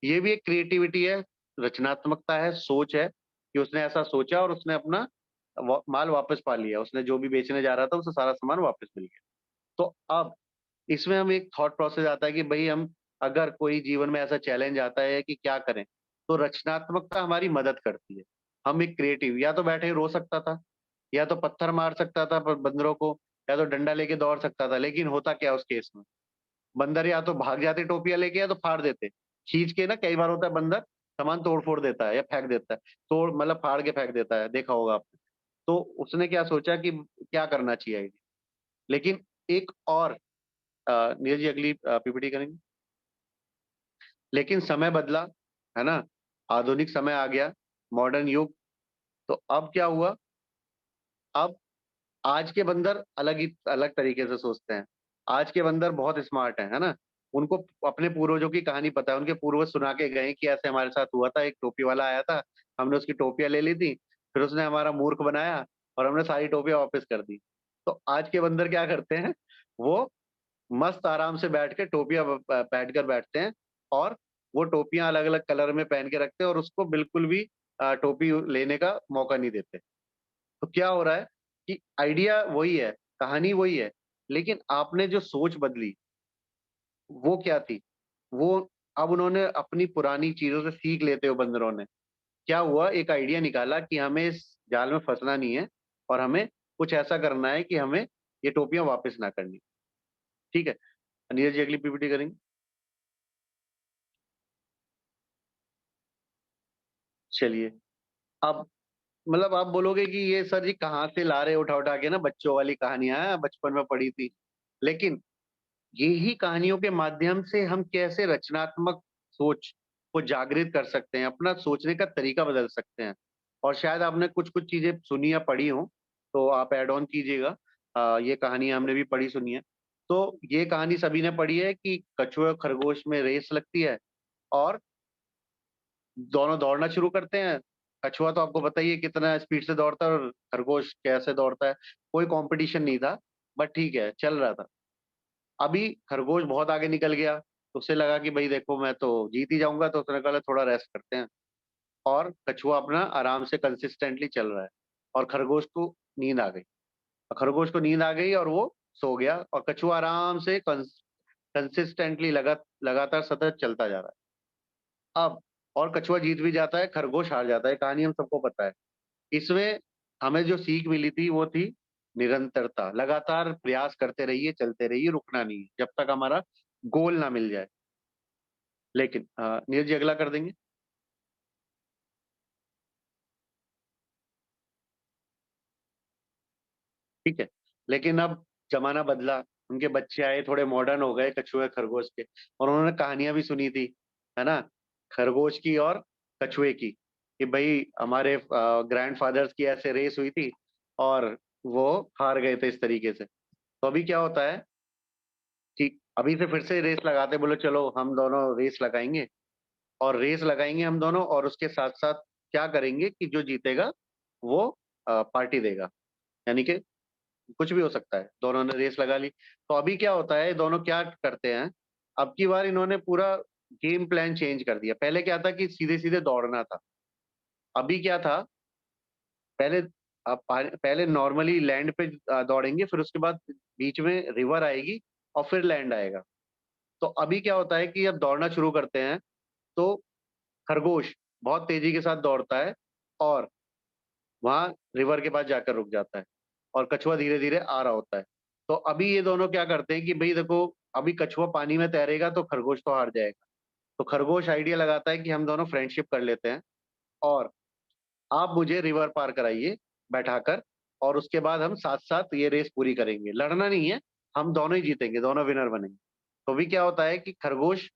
ये भी एक क्रिएटिविटी है, रचनात्मकता है, सोच है कि उसने ऐसा सोचा और उसने अपना माल वापस पा लिया। उसने जो भी बेचने जा रहा था उसे सारा सामान वापस मिल गया। तो अब इसमें हम एक थॉट प्रोसेस आता है कि भाई हम अगर कोई जीवन में ऐसा चैलेंज आता है कि क्या करें, तो रचनात्मकता हमारी मदद करती है। हम एक क्रिएटिव, या तो बैठे रो सकता था, या तो पत्थर मार सकता था बंदरों को, या तो डंडा लेके दौड़ सकता था। लेकिन होता क्या उस केस में, बंदर या तो भाग जाते टोपियां लेके, या तो फाड़ देते खींच के ना। कई बार होता है बंदर सामान तोड़ फोड़ देता है या फेंक देता है, तोड़ मतलब फाड़ के फेंक देता है, देखा होगा आपने। तो उसने क्या सोचा कि क्या करना चाहिए। लेकिन एक और नीरज जी अगली पीपीटी करेंगे। लेकिन समय बदला, है ना, आधुनिक समय आ गया, मॉडर्न युग। तो अब क्या हुआ, अब आज के बंदर अलग तरीके से सोचते हैं। आज के बंदर बहुत स्मार्ट है ना। उनको अपने पूर्वजों की कहानी पता है, उनके पूर्वज सुना के गए कि ऐसे हमारे साथ हुआ था, एक टोपी वाला आया था, हमने उसकी टोपियां ले ली थी, फिर उसने हमारा मूर्ख बनाया और हमने सारी टोपियां वापस कर दी। तो आज के बंदर क्या करते हैं, वो मस्त आराम से बैठ के टोपियां बैठ कर बैठते हैं और वो टोपियां अलग अलग कलर में पहन के रखते हैं और उसको बिल्कुल भी टोपी लेने का मौका नहीं देते। तो क्या हो रहा है कि आइडिया वही है, कहानी वही है, लेकिन आपने जो सोच बदली वो क्या थी, वो अब उन्होंने अपनी पुरानी चीजों से सीख लेते हो बंदरों ने। क्या हुआ, एक आइडिया निकाला कि हमें इस जाल में फंसना नहीं है और हमें कुछ ऐसा करना है कि हमें ये टोपियां वापस ना करनी। ठीक है, नीरज जी अगली पीपीटी करेंगे। चलिए, अब मतलब आप बोलोगे कि ये सर जी कहाँ से ला रहे उठा उठा के ना, बच्चों वाली कहानियां बचपन में पढ़ी थी। लेकिन यही कहानियों के माध्यम से हम कैसे रचनात्मक सोच को जागृत कर सकते हैं, अपना सोचने का तरीका बदल सकते हैं। और शायद आपने कुछ कुछ चीजें सुनी या पढ़ी हो, तो आप ऐड ऑन कीजिएगा। ये कहानी हमने भी पढ़ी सुनी है। तो ये कहानी सभी ने पढ़ी है कि कछुए और खरगोश में रेस लगती है और दोनों दौड़ना शुरू करते हैं। कछुआ तो आपको पता ही है कितना स्पीड से दौड़ता है और खरगोश कैसे दौड़ता है। कोई कंपटीशन नहीं था, बट ठीक है, चल रहा था। अभी खरगोश बहुत आगे निकल गया, तो उसे लगा कि भाई देखो मैं तो जीत ही जाऊंगा, तो उसने कहा थोड़ा रेस्ट करते हैं। और कछुआ अपना आराम से कंसिस्टेंटली चल रहा है और खरगोश को नींद आ गई। और वो सो गया और कछुआ आराम से कंसिस्टेंटली लगातार सतत चलता जा रहा है। अब और कछुआ जीत भी जाता है, खरगोश हार जाता है, कहानी हम सबको पता है। इसमें हमें जो सीख मिली थी वो थी निरंतरता। लगातार प्रयास करते रहिए, चलते रहिए, रुकना नहीं है जब तक हमारा गोल ना मिल जाए। लेकिन नीरज जी अगला कर देंगे। ठीक है, लेकिन अब जमाना बदला, उनके बच्चे आए, थोड़े मॉडर्न हो गए कछुए खरगोश के, और उन्होंने कहानियां भी सुनी थी, है ना, खरगोश की और कछुए की, कि भाई हमारे ग्रैंड फादर्स की ऐसे रेस हुई थी और वो हार गए थे इस तरीके से। तो अभी क्या होता है कि अभी से फिर से रेस लगाते, बोलो चलो हम दोनों रेस लगाएंगे, और रेस लगाएंगे हम दोनों, और उसके साथ साथ क्या करेंगे कि जो जीतेगा वो पार्टी देगा। यानी कि कुछ भी हो सकता है, दोनों ने रेस लगा ली। तो अभी क्या होता है, दोनों क्या करते हैं, अब की बार इन्होंने पूरा गेम प्लान चेंज कर दिया। पहले क्या था कि सीधे सीधे दौड़ना था, अभी क्या था, पहले पहले नॉर्मली लैंड पे दौड़ेंगे, फिर उसके बाद बीच में रिवर आएगी और फिर लैंड आएगा। तो अभी क्या होता है कि अब दौड़ना शुरू करते हैं, तो खरगोश बहुत तेजी के साथ दौड़ता है और वहां रिवर के पास जाकर रुक जाता है, और कछुआ धीरे धीरे आ रहा होता है। तो अभी ये दोनों क्या करते हैं कि भाई देखो, अभी कछुआ पानी में तैरेगा तो खरगोश तो हार जाएगा। तो खरगोश आइडिया लगाता है कि हम दोनों फ्रेंडशिप कर लेते हैं और आप मुझे रिवर पार कराइए बैठाकर, और उसके बाद हम साथ साथ ये रेस पूरी करेंगे। लड़ना नहीं है, हम दोनों ही जीतेंगे, दोनों विनर बनेंगे। तो अभी क्या होता है कि खरगोश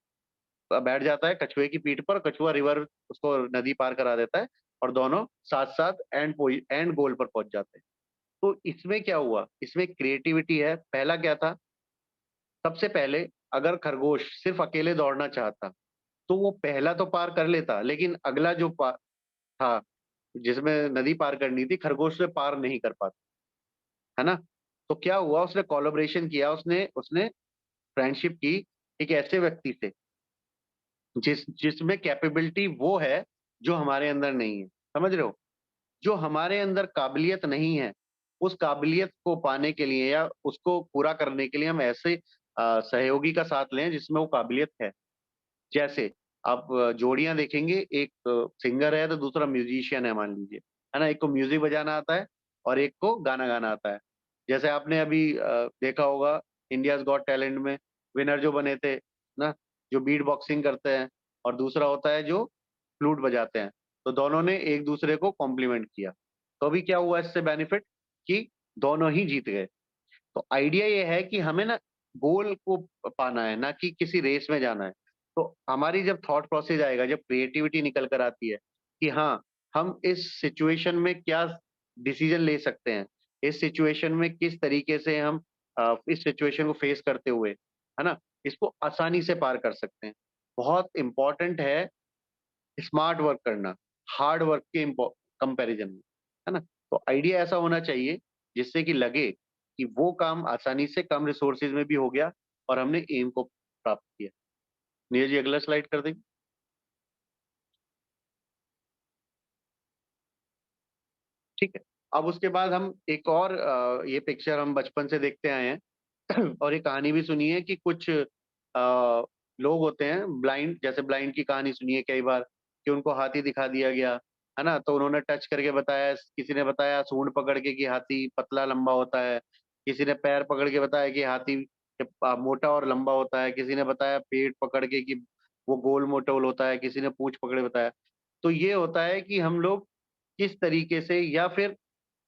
बैठ जाता है कछुए की पीठ पर, कछुआ रिवर उसको नदी पार करा देता है और दोनों साथ साथ एंड गोल पर पहुंच जाते हैं। तो इसमें क्या हुआ, इसमें क्रिएटिविटी है। पहला क्या था, सबसे पहले अगर खरगोश सिर्फ अकेले दौड़ना चाहता तो वो पहला तो पार कर लेता, लेकिन अगला जो था जिसमें नदी पार करनी थी, खरगोश से पार नहीं कर पाता, है ना। तो क्या हुआ, उसने कोलैबोरेशन किया, उसने उसने फ्रेंडशिप की एक ऐसे व्यक्ति से जिसमें कैपेबिलिटी वो है जो हमारे अंदर नहीं है। समझ रहे हो, जो हमारे अंदर काबिलियत नहीं है, उस काबिलियत को पाने के लिए या उसको पूरा करने के लिए हम ऐसे सहयोगी का साथ लें जिसमें वो काबिलियत है। जैसे आप जोड़ियां देखेंगे, एक सिंगर है तो दूसरा म्यूजिशियन है मान लीजिए, है ना, एक को म्यूजिक बजाना आता है और एक को गाना गाना आता है। जैसे आपने अभी देखा होगा इंडियाज गॉट टैलेंट में विनर जो बने थे ना, जो बीट बॉक्सिंग करते हैं, और दूसरा होता है जो फ्लूट बजाते हैं। तो दोनों ने एक दूसरे को कॉम्प्लीमेंट किया। तो अभी क्या हुआ इससे बेनिफिट, कि दोनों ही जीत गए। तो आइडिया ये है कि हमें ना गोल को पाना है, ना कि किसी रेस में जाना है। तो हमारी जब थॉट प्रोसेस आएगा, जब क्रिएटिविटी निकल कर आती है कि हाँ, हम इस सिचुएशन में क्या डिसीजन ले सकते हैं, इस सिचुएशन में किस तरीके से हम इस सिचुएशन को फेस करते हुए, है ना, इसको आसानी से पार कर सकते हैं। बहुत इंपॉर्टेंट है स्मार्ट वर्क करना, हार्ड वर्क के कंपैरिजन में, है ना। तो आइडिया ऐसा होना चाहिए जिससे कि लगे कि वो काम आसानी से कम रिसोर्सेज में भी हो गया और हमने एम को प्राप्त किया। नीरज जी अगला स्लाइड कर देंगे। ठीक है। अब उसके बाद हम एक और ये पिक्चर हम बचपन से देखते आए हैं और ये कहानी भी सुनी है कि कुछ लोग होते हैं ब्लाइंड, जैसे ब्लाइंड की कहानी सुनी है कई बार कि उनको हाथी दिखा दिया गया, है ना, तो उन्होंने टच करके बताया, किसी ने बताया सूंड पकड़ के कि हाथी पतला लंबा होता है, किसी ने पैर पकड़ के बताया कि हाथी मोटा और लंबा होता है, किसी ने बताया पेट पकड़ के कि वो गोल मोटोल होता है, किसी ने पूंछ पकड़े बताया। तो ये होता है कि हम लोग किस तरीके से, या फिर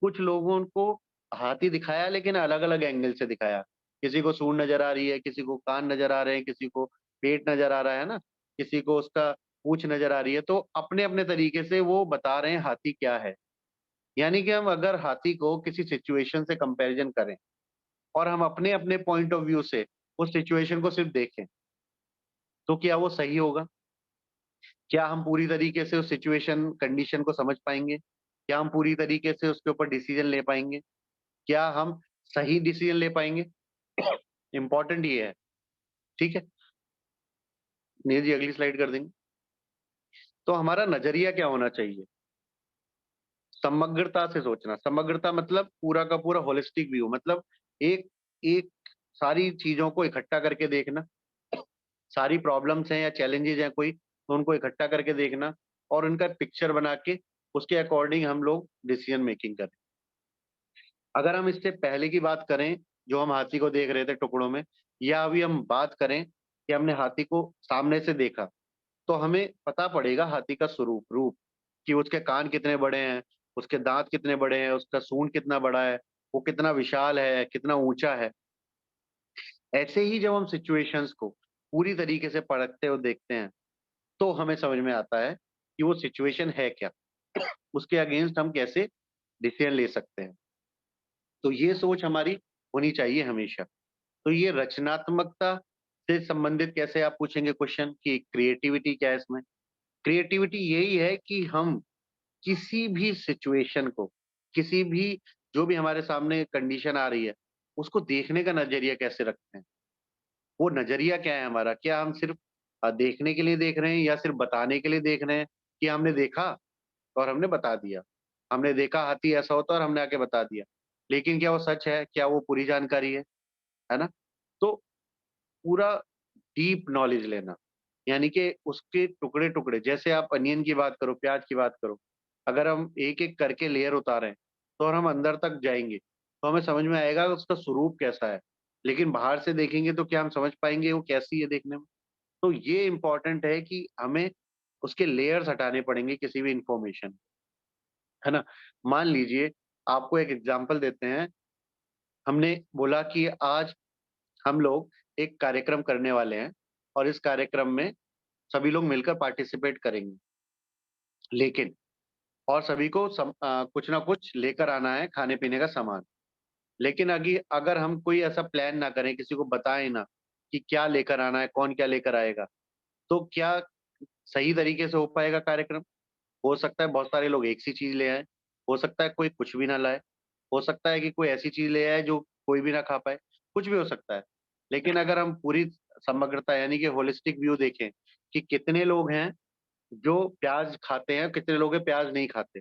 कुछ लोगों को हाथी दिखाया लेकिन अलग अलग एंगल से दिखाया, किसी को सूंड नजर आ रही है, किसी को कान नजर आ रहे हैं, किसी को पेट नजर आ रहा है ना, किसी को उसका पूंछ नजर आ रही है, तो अपने अपने तरीके से वो बता रहे हैं हाथी क्या है। यानी कि हम अगर हाथी को किसी सिचुएशन से कंपैरिजन करें और हम अपने अपने पॉइंट ऑफ व्यू से उस सिचुएशन को सिर्फ देखें, तो क्या वो सही होगा? क्या हम पूरी तरीके से उस सिचुएशन कंडीशन को समझ पाएंगे? क्या हम पूरी तरीके से उसके ऊपर डिसीजन ले पाएंगे? क्या हम सही डिसीजन ले पाएंगे? इंपॉर्टेंट ये है। ठीक है, नीरज जी अगली स्लाइड कर देंगे। तो हमारा नजरिया क्या होना चाहिए? समग्रता से सोचना। समग्रता मतलब पूरा का पूरा होलिस्टिक व्यू, मतलब एक एक सारी चीजों को इकट्ठा करके देखना। सारी प्रॉब्लम्स हैं या चैलेंजेस हैं कोई, तो उनको इकट्ठा करके देखना और उनका पिक्चर बना के उसके अकॉर्डिंग हम लोग डिसीजन मेकिंग करें। अगर हम इससे पहले की बात करें, जो हम हाथी को देख रहे थे टुकड़ों में, या अभी हम बात करें कि हमने हाथी को सामने से देखा, तो हमें पता पड़ेगा हाथी का स्वरूप रूप, कि उसके कान कितने बड़े हैं, उसके दांत कितने बड़े हैं, उसका सूंड कितना बड़ा है, वो कितना विशाल है, कितना ऊंचा है। ऐसे ही जब हम सिचुएशंस को पूरी तरीके से परखते और देखते हैं, तो हमें समझ में आता है कि वो सिचुएशन है क्या, उसके अगेंस्ट हम कैसे डिसीजन ले सकते हैं। तो ये सोच हमारी होनी चाहिए हमेशा। तो ये रचनात्मकता से संबंधित कैसे आप पूछेंगे क्वेश्चन कि क्रिएटिविटी क्या है इसमें? क्रिएटिविटी यही है कि हम किसी भी सिचुएशन को, किसी भी जो भी हमारे सामने कंडीशन आ रही है, उसको देखने का नजरिया कैसे रखते हैं। वो नजरिया क्या है हमारा? क्या हम सिर्फ देखने के लिए देख रहे हैं, या सिर्फ बताने के लिए देख रहे हैं कि हमने देखा और हमने बता दिया, हमने देखा हाथी ऐसा होता है और हमने आके बता दिया, लेकिन क्या वो सच है, क्या वो पूरी जानकारी है ना? तो पूरा डीप नॉलेज लेना, यानी कि उसके टुकड़े टुकड़े, जैसे आप अनियन की बात करो, प्याज की बात करो, अगर हम एक एक करके लेयर उतारें तो और हम अंदर तक जाएंगे तो हमें समझ में आएगा उसका स्वरूप कैसा है। लेकिन बाहर से देखेंगे तो क्या हम समझ पाएंगे वो कैसी है देखने में? तो ये इंपॉर्टेंट है कि हमें उसके लेयर्स हटाने पड़ेंगे किसी भी इंफॉर्मेशन, है ना। मान लीजिए, आपको एक एग्जांपल देते हैं। हमने बोला कि आज हम लोग एक कार्यक्रम करने वाले हैं और इस कार्यक्रम में सभी लोग मिलकर पार्टिसिपेट करेंगे, लेकिन और सभी को कुछ ना कुछ लेकर आना है खाने पीने का सामान। लेकिन अगर हम कोई ऐसा प्लान ना करें, किसी को बताएं ना कि क्या लेकर आना है, कौन क्या लेकर आएगा, तो क्या सही तरीके से हो पाएगा कार्यक्रम? हो सकता है बहुत सारे लोग एक सी चीज ले आए, हो सकता है कोई कुछ भी ना लाए, हो सकता है कि कोई ऐसी चीज ले आए जो कोई भी ना खा पाए, कुछ भी हो सकता है। लेकिन अगर हम पूरी समग्रता यानी कि होलिस्टिक व्यू देखें कि कितने लोग हैं जो प्याज खाते हैं, कितने लोग हैं प्याज नहीं खाते,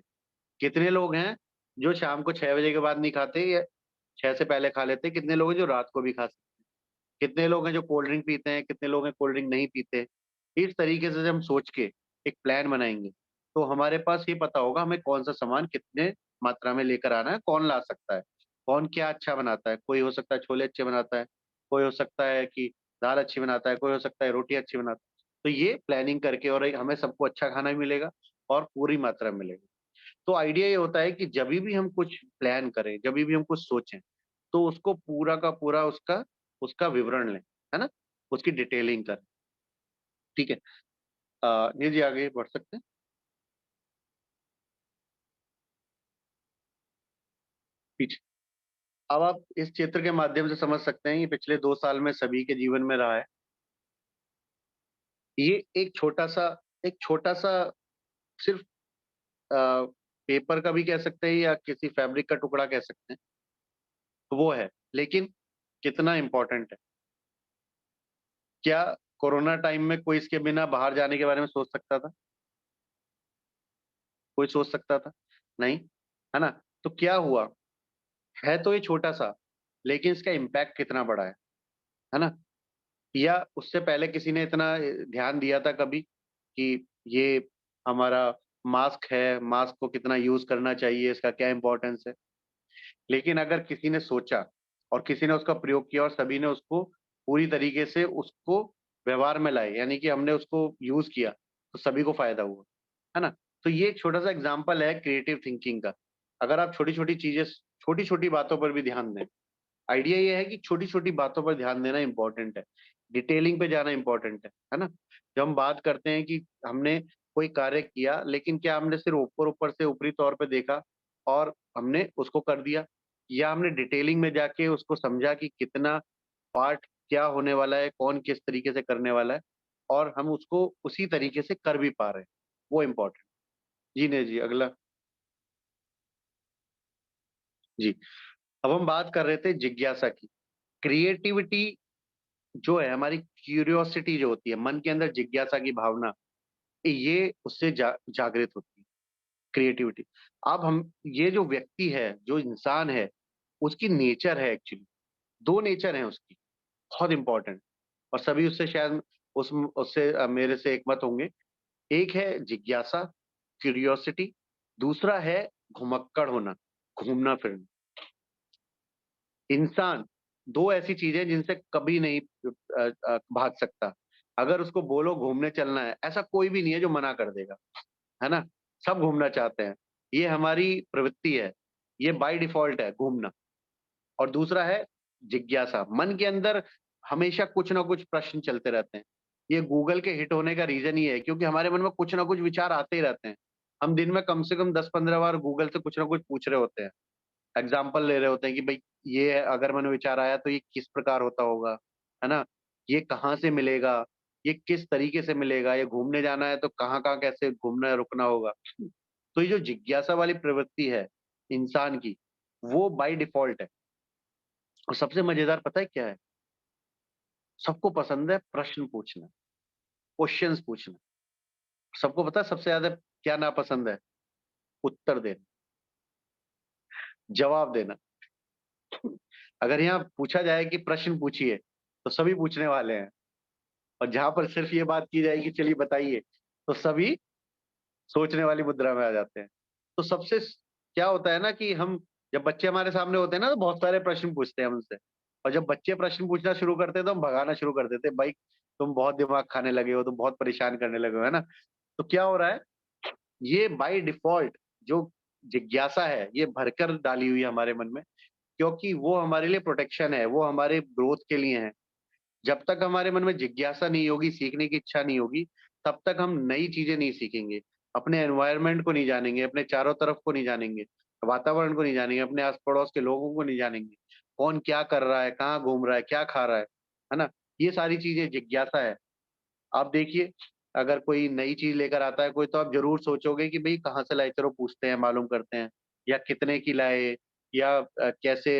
कितने लोग हैं जो शाम को 6 बजे के बाद नहीं खाते या 6 से पहले खा लेते, कितने लोग हैं जो रात को भी खा सकते, कितने लोग हैं जो कोल्ड ड्रिंक पीते हैं, कितने लोग हैं कोल्ड ड्रिंक नहीं पीते। इस तरीके से जब हम सोच के एक प्लान बनाएंगे तो हमारे पास ये पता होगा हमें कौन सा सामान कितने मात्रा में लेकर आना है, कौन ला सकता है, कौन क्या अच्छा बनाता है। कोई हो सकता है छोले अच्छे बनाता है, कोई हो सकता है कि दाल अच्छी बनाता है, कोई हो सकता है रोटी अच्छी बनाता है। तो ये प्लानिंग करके और हमें सबको अच्छा खाना भी मिलेगा और पूरी मात्रा में मिलेगा। तो आइडिया ये होता है कि जब भी हम कुछ प्लान करें, जब भी हम कुछ सोचें, तो उसको पूरा का पूरा उसका विवरण लें, है ना, उसकी डिटेलिंग करें। ठीक है, नीरज जी आगे बढ़ सकते हैं। पीछे। अब आप इस चित्र के माध्यम से समझ सकते हैं, ये पिछले 2 साल में सभी के जीवन में रहा है। ये एक छोटा सा सिर्फ पेपर का भी कह सकते हैं या किसी फैब्रिक का टुकड़ा कह सकते हैं, तो वो है, लेकिन कितना इम्पोर्टेंट है। क्या कोरोना टाइम में कोई इसके बिना बाहर जाने के बारे में सोच सकता था? कोई सोच सकता था? नहीं, है ना? तो क्या हुआ, है तो ये छोटा सा, लेकिन इसका इम्पैक्ट कितना बड़ा है ना? या उससे पहले किसी ने इतना ध्यान दिया था कभी कि ये हमारा मास्क है, मास्क को कितना यूज करना चाहिए, इसका क्या इंपॉर्टेंस है? लेकिन अगर किसी ने सोचा और किसी ने उसका प्रयोग किया और सभी ने उसको पूरी तरीके से उसको व्यवहार में लाए, यानी कि हमने उसको यूज किया, तो सभी को फायदा हुआ, है ना? तो ये एक छोटा सा एग्जाम्पल है क्रिएटिव थिंकिंग का। अगर आप छोटी छोटी चीजें, छोटी छोटी बातों पर भी ध्यान दें, आइडिया ये है कि छोटी छोटी बातों पर ध्यान देना इंपॉर्टेंट है, डिटेलिंग पे जाना इंपॉर्टेंट है ना? जब हम बात करते हैं कि हमने कोई कार्य किया, लेकिन क्या हमने सिर्फ ऊपर ऊपर से ऊपरी तौर पे देखा और हमने उसको कर दिया, या हमने डिटेलिंग में जाके उसको समझा कि कितना पार्ट क्या होने वाला है, कौन किस तरीके से करने वाला है, और हम उसको उसी तरीके से कर भी पा रहे हैं, वो इम्पोर्टेंट। जी नहीं जी, अगला। जी, अब हम बात कर रहे थे जिज्ञासा की। क्रिएटिविटी जो है, हमारी क्यूरियोसिटी जो होती है, मन के अंदर जिज्ञासा की भावना, ये उससे जागृत होती है क्रिएटिविटी। अब हम, ये जो व्यक्ति है, जो इंसान है, उसकी नेचर है एक्चुअली, 2 नेचर है उसकी, बहुत इंपॉर्टेंट, और सभी उससे शायद उससे मेरे से एकमत होंगे। एक है जिज्ञासा, क्यूरियोसिटी, दूसरा है घुमक्कड़ होना, घूमना फिरना। इंसान 2 ऐसी चीजें जिनसे कभी नहीं भाग सकता। अगर उसको बोलो घूमने चलना है, ऐसा कोई भी नहीं है जो मना कर देगा, है ना? सब घूमना चाहते हैं। ये हमारी प्रवृत्ति है, ये बाय डिफॉल्ट है घूमना। और दूसरा है जिज्ञासा। मन के अंदर हमेशा कुछ ना कुछ प्रश्न चलते रहते हैं। ये गूगल के हिट होने का रीजन ये है, क्योंकि हमारे मन में कुछ ना कुछ विचार आते ही रहते हैं। हम दिन में कम से कम 10-15 बार गूगल से कुछ ना कुछ पूछ रहे होते हैं, एग्जाम्पल ले रहे होते हैं कि भाई ये अगर मन विचार आया तो ये किस प्रकार होता होगा, है ना? ये कहाँ से मिलेगा, ये किस तरीके से मिलेगा, ये घूमने जाना है तो कहाँ कहाँ कैसे घूमना रुकना होगा। तो ये जो जिज्ञासा वाली प्रवृत्ति है इंसान की, वो बाय डिफॉल्ट है। और सबसे मजेदार पता है क्या है? सबको पसंद है प्रश्न पूछना, क्वेश्चंस पूछना। सबको पता है सबसे ज्यादा क्या नापसंद है? उत्तर देना, जवाब देना। अगर यहाँ पूछा जाए कि प्रश्न पूछिए, तो सभी पूछने वाले हैं, और जहां पर सिर्फ ये बात की जाएगी चलिए बताइए, तो सभी सोचने वाली मुद्रा में आ जाते हैं। तो सबसे क्या होता है ना कि हम, जब बच्चे हमारे सामने होते हैं ना, तो बहुत सारे प्रश्न पूछते हैं हमसे, और जब बच्चे प्रश्न पूछना शुरू करते हैं तो हम भगाना शुरू कर देते हैं, भाई तुम बहुत दिमाग खाने लगे हो, तुम बहुत परेशान करने लगे हो, है ना? तो क्या हो रहा है, ये बाय डिफॉल्ट जो जिज्ञासा है, ये भरकर डाली हुई है हमारे मन में, क्योंकि वो हमारे लिए प्रोटेक्शन है, वो हमारे ग्रोथ के लिए है। जब तक हमारे मन में जिज्ञासा नहीं होगी, सीखने की इच्छा नहीं होगी, तब तक हम नई चीजें नहीं सीखेंगे, अपने एनवायरनमेंट को नहीं जानेंगे, अपने चारों तरफ को नहीं जानेंगे, वातावरण को नहीं जानेंगे, अपने आस पड़ोस के लोगों को नहीं जानेंगे, कौन क्या कर रहा है, कहाँ घूम रहा है, क्या खा रहा है ना? ये सारी चीजें जिज्ञासा है। आप देखिए, अगर कोई नई चीज लेकर आता है कोई, तो आप जरूर सोचोगे कि भाई कहाँ से लाए, चलो पूछते हैं, मालूम करते हैं, या कितने की लाए, या कैसे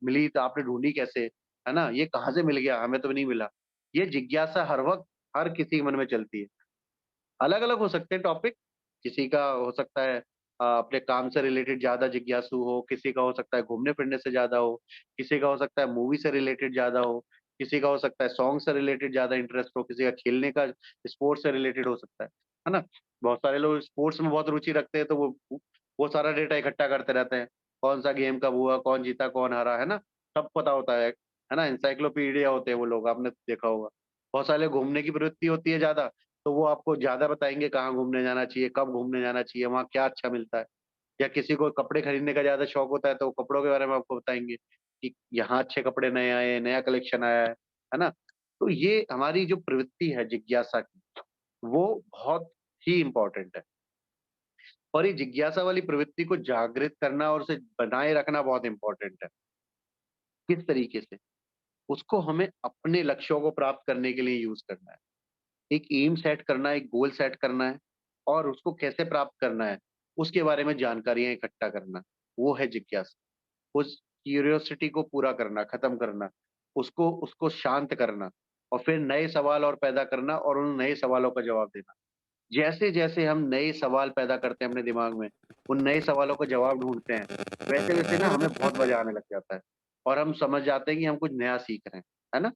मिली, तो आपने ढूंढी कैसे, है ना? ये कहाँ से मिल गया, हमें तो नहीं मिला। ये जिज्ञासा हर वक्त हर किसी के मन में चलती है। अलग अलग हो सकते हैं टॉपिक, किसी का हो सकता है अपने काम से रिलेटेड ज्यादा जिज्ञासु हो, किसी का हो सकता है घूमने फिरने से ज्यादा हो, किसी का हो सकता है मूवी से रिलेटेड ज्यादा हो, किसी का हो सकता है सॉन्ग से रिलेटेड ज्यादा इंटरेस्ट हो, किसी का खेलने का, स्पोर्ट्स से रिलेटेड हो सकता है ना? बहुत सारे लोग स्पोर्ट्स में बहुत रुचि रखते हैं, तो वो सारा डेटा इकट्ठा करते रहते हैं, कौन सा गेम कब हुआ, कौन जीता, कौन हारा, है ना? सब पता होता है ना? इंसाइक्लोपीडिया होते हैं वो लोग, आपने देखा होगा। बहुत सारे घूमने की प्रवृत्ति होती है ज्यादा, तो वो आपको ज्यादा बताएंगे कहाँ घूमने जाना चाहिए, कब घूमने जाना चाहिए, वहाँ क्या अच्छा मिलता है। या किसी को कपड़े खरीदने का ज्यादा शौक होता है, तो वो कपड़ों के बारे में आपको बताएंगे। कि यहाँ अच्छे कपड़े नए आए, नया कलेक्शन आया है ना? तो ये हमारी जो प्रवृत्ति है जिज्ञासा की, वो बहुत ही इम्पोर्टेंट है। और ये जिज्ञासा वाली प्रवृत्ति को जागृत करना और उसे बनाए रखना बहुत इम्पोर्टेंट है। किस तरीके से? उसको हमें अपने लक्ष्यों को प्राप्त करने के लिए यूज़ करना है। एक एम सेट करना है, एक गोल सेट करना है और उसको कैसे प्राप्त करना है, उसके बारे में जानकारियाँ इकट्ठा करना, वो है जिज्ञासा। उस क्यूरियोसिटी को पूरा करना, खत्म करना, उसको उसको शांत करना और फिर नए सवाल और पैदा करना और उन नए सवालों का जवाब देना। जैसे-जैसे हम नए सवाल पैदा करते हैं अपने दिमाग में, उन नए सवालों का जवाब ढूँढते हैं, वैसे-वैसे ना हमें बहुत मज़ा आने लग जाता है और हम समझ जाते हैं कि हम कुछ नया सीख रहे हैं, है ना?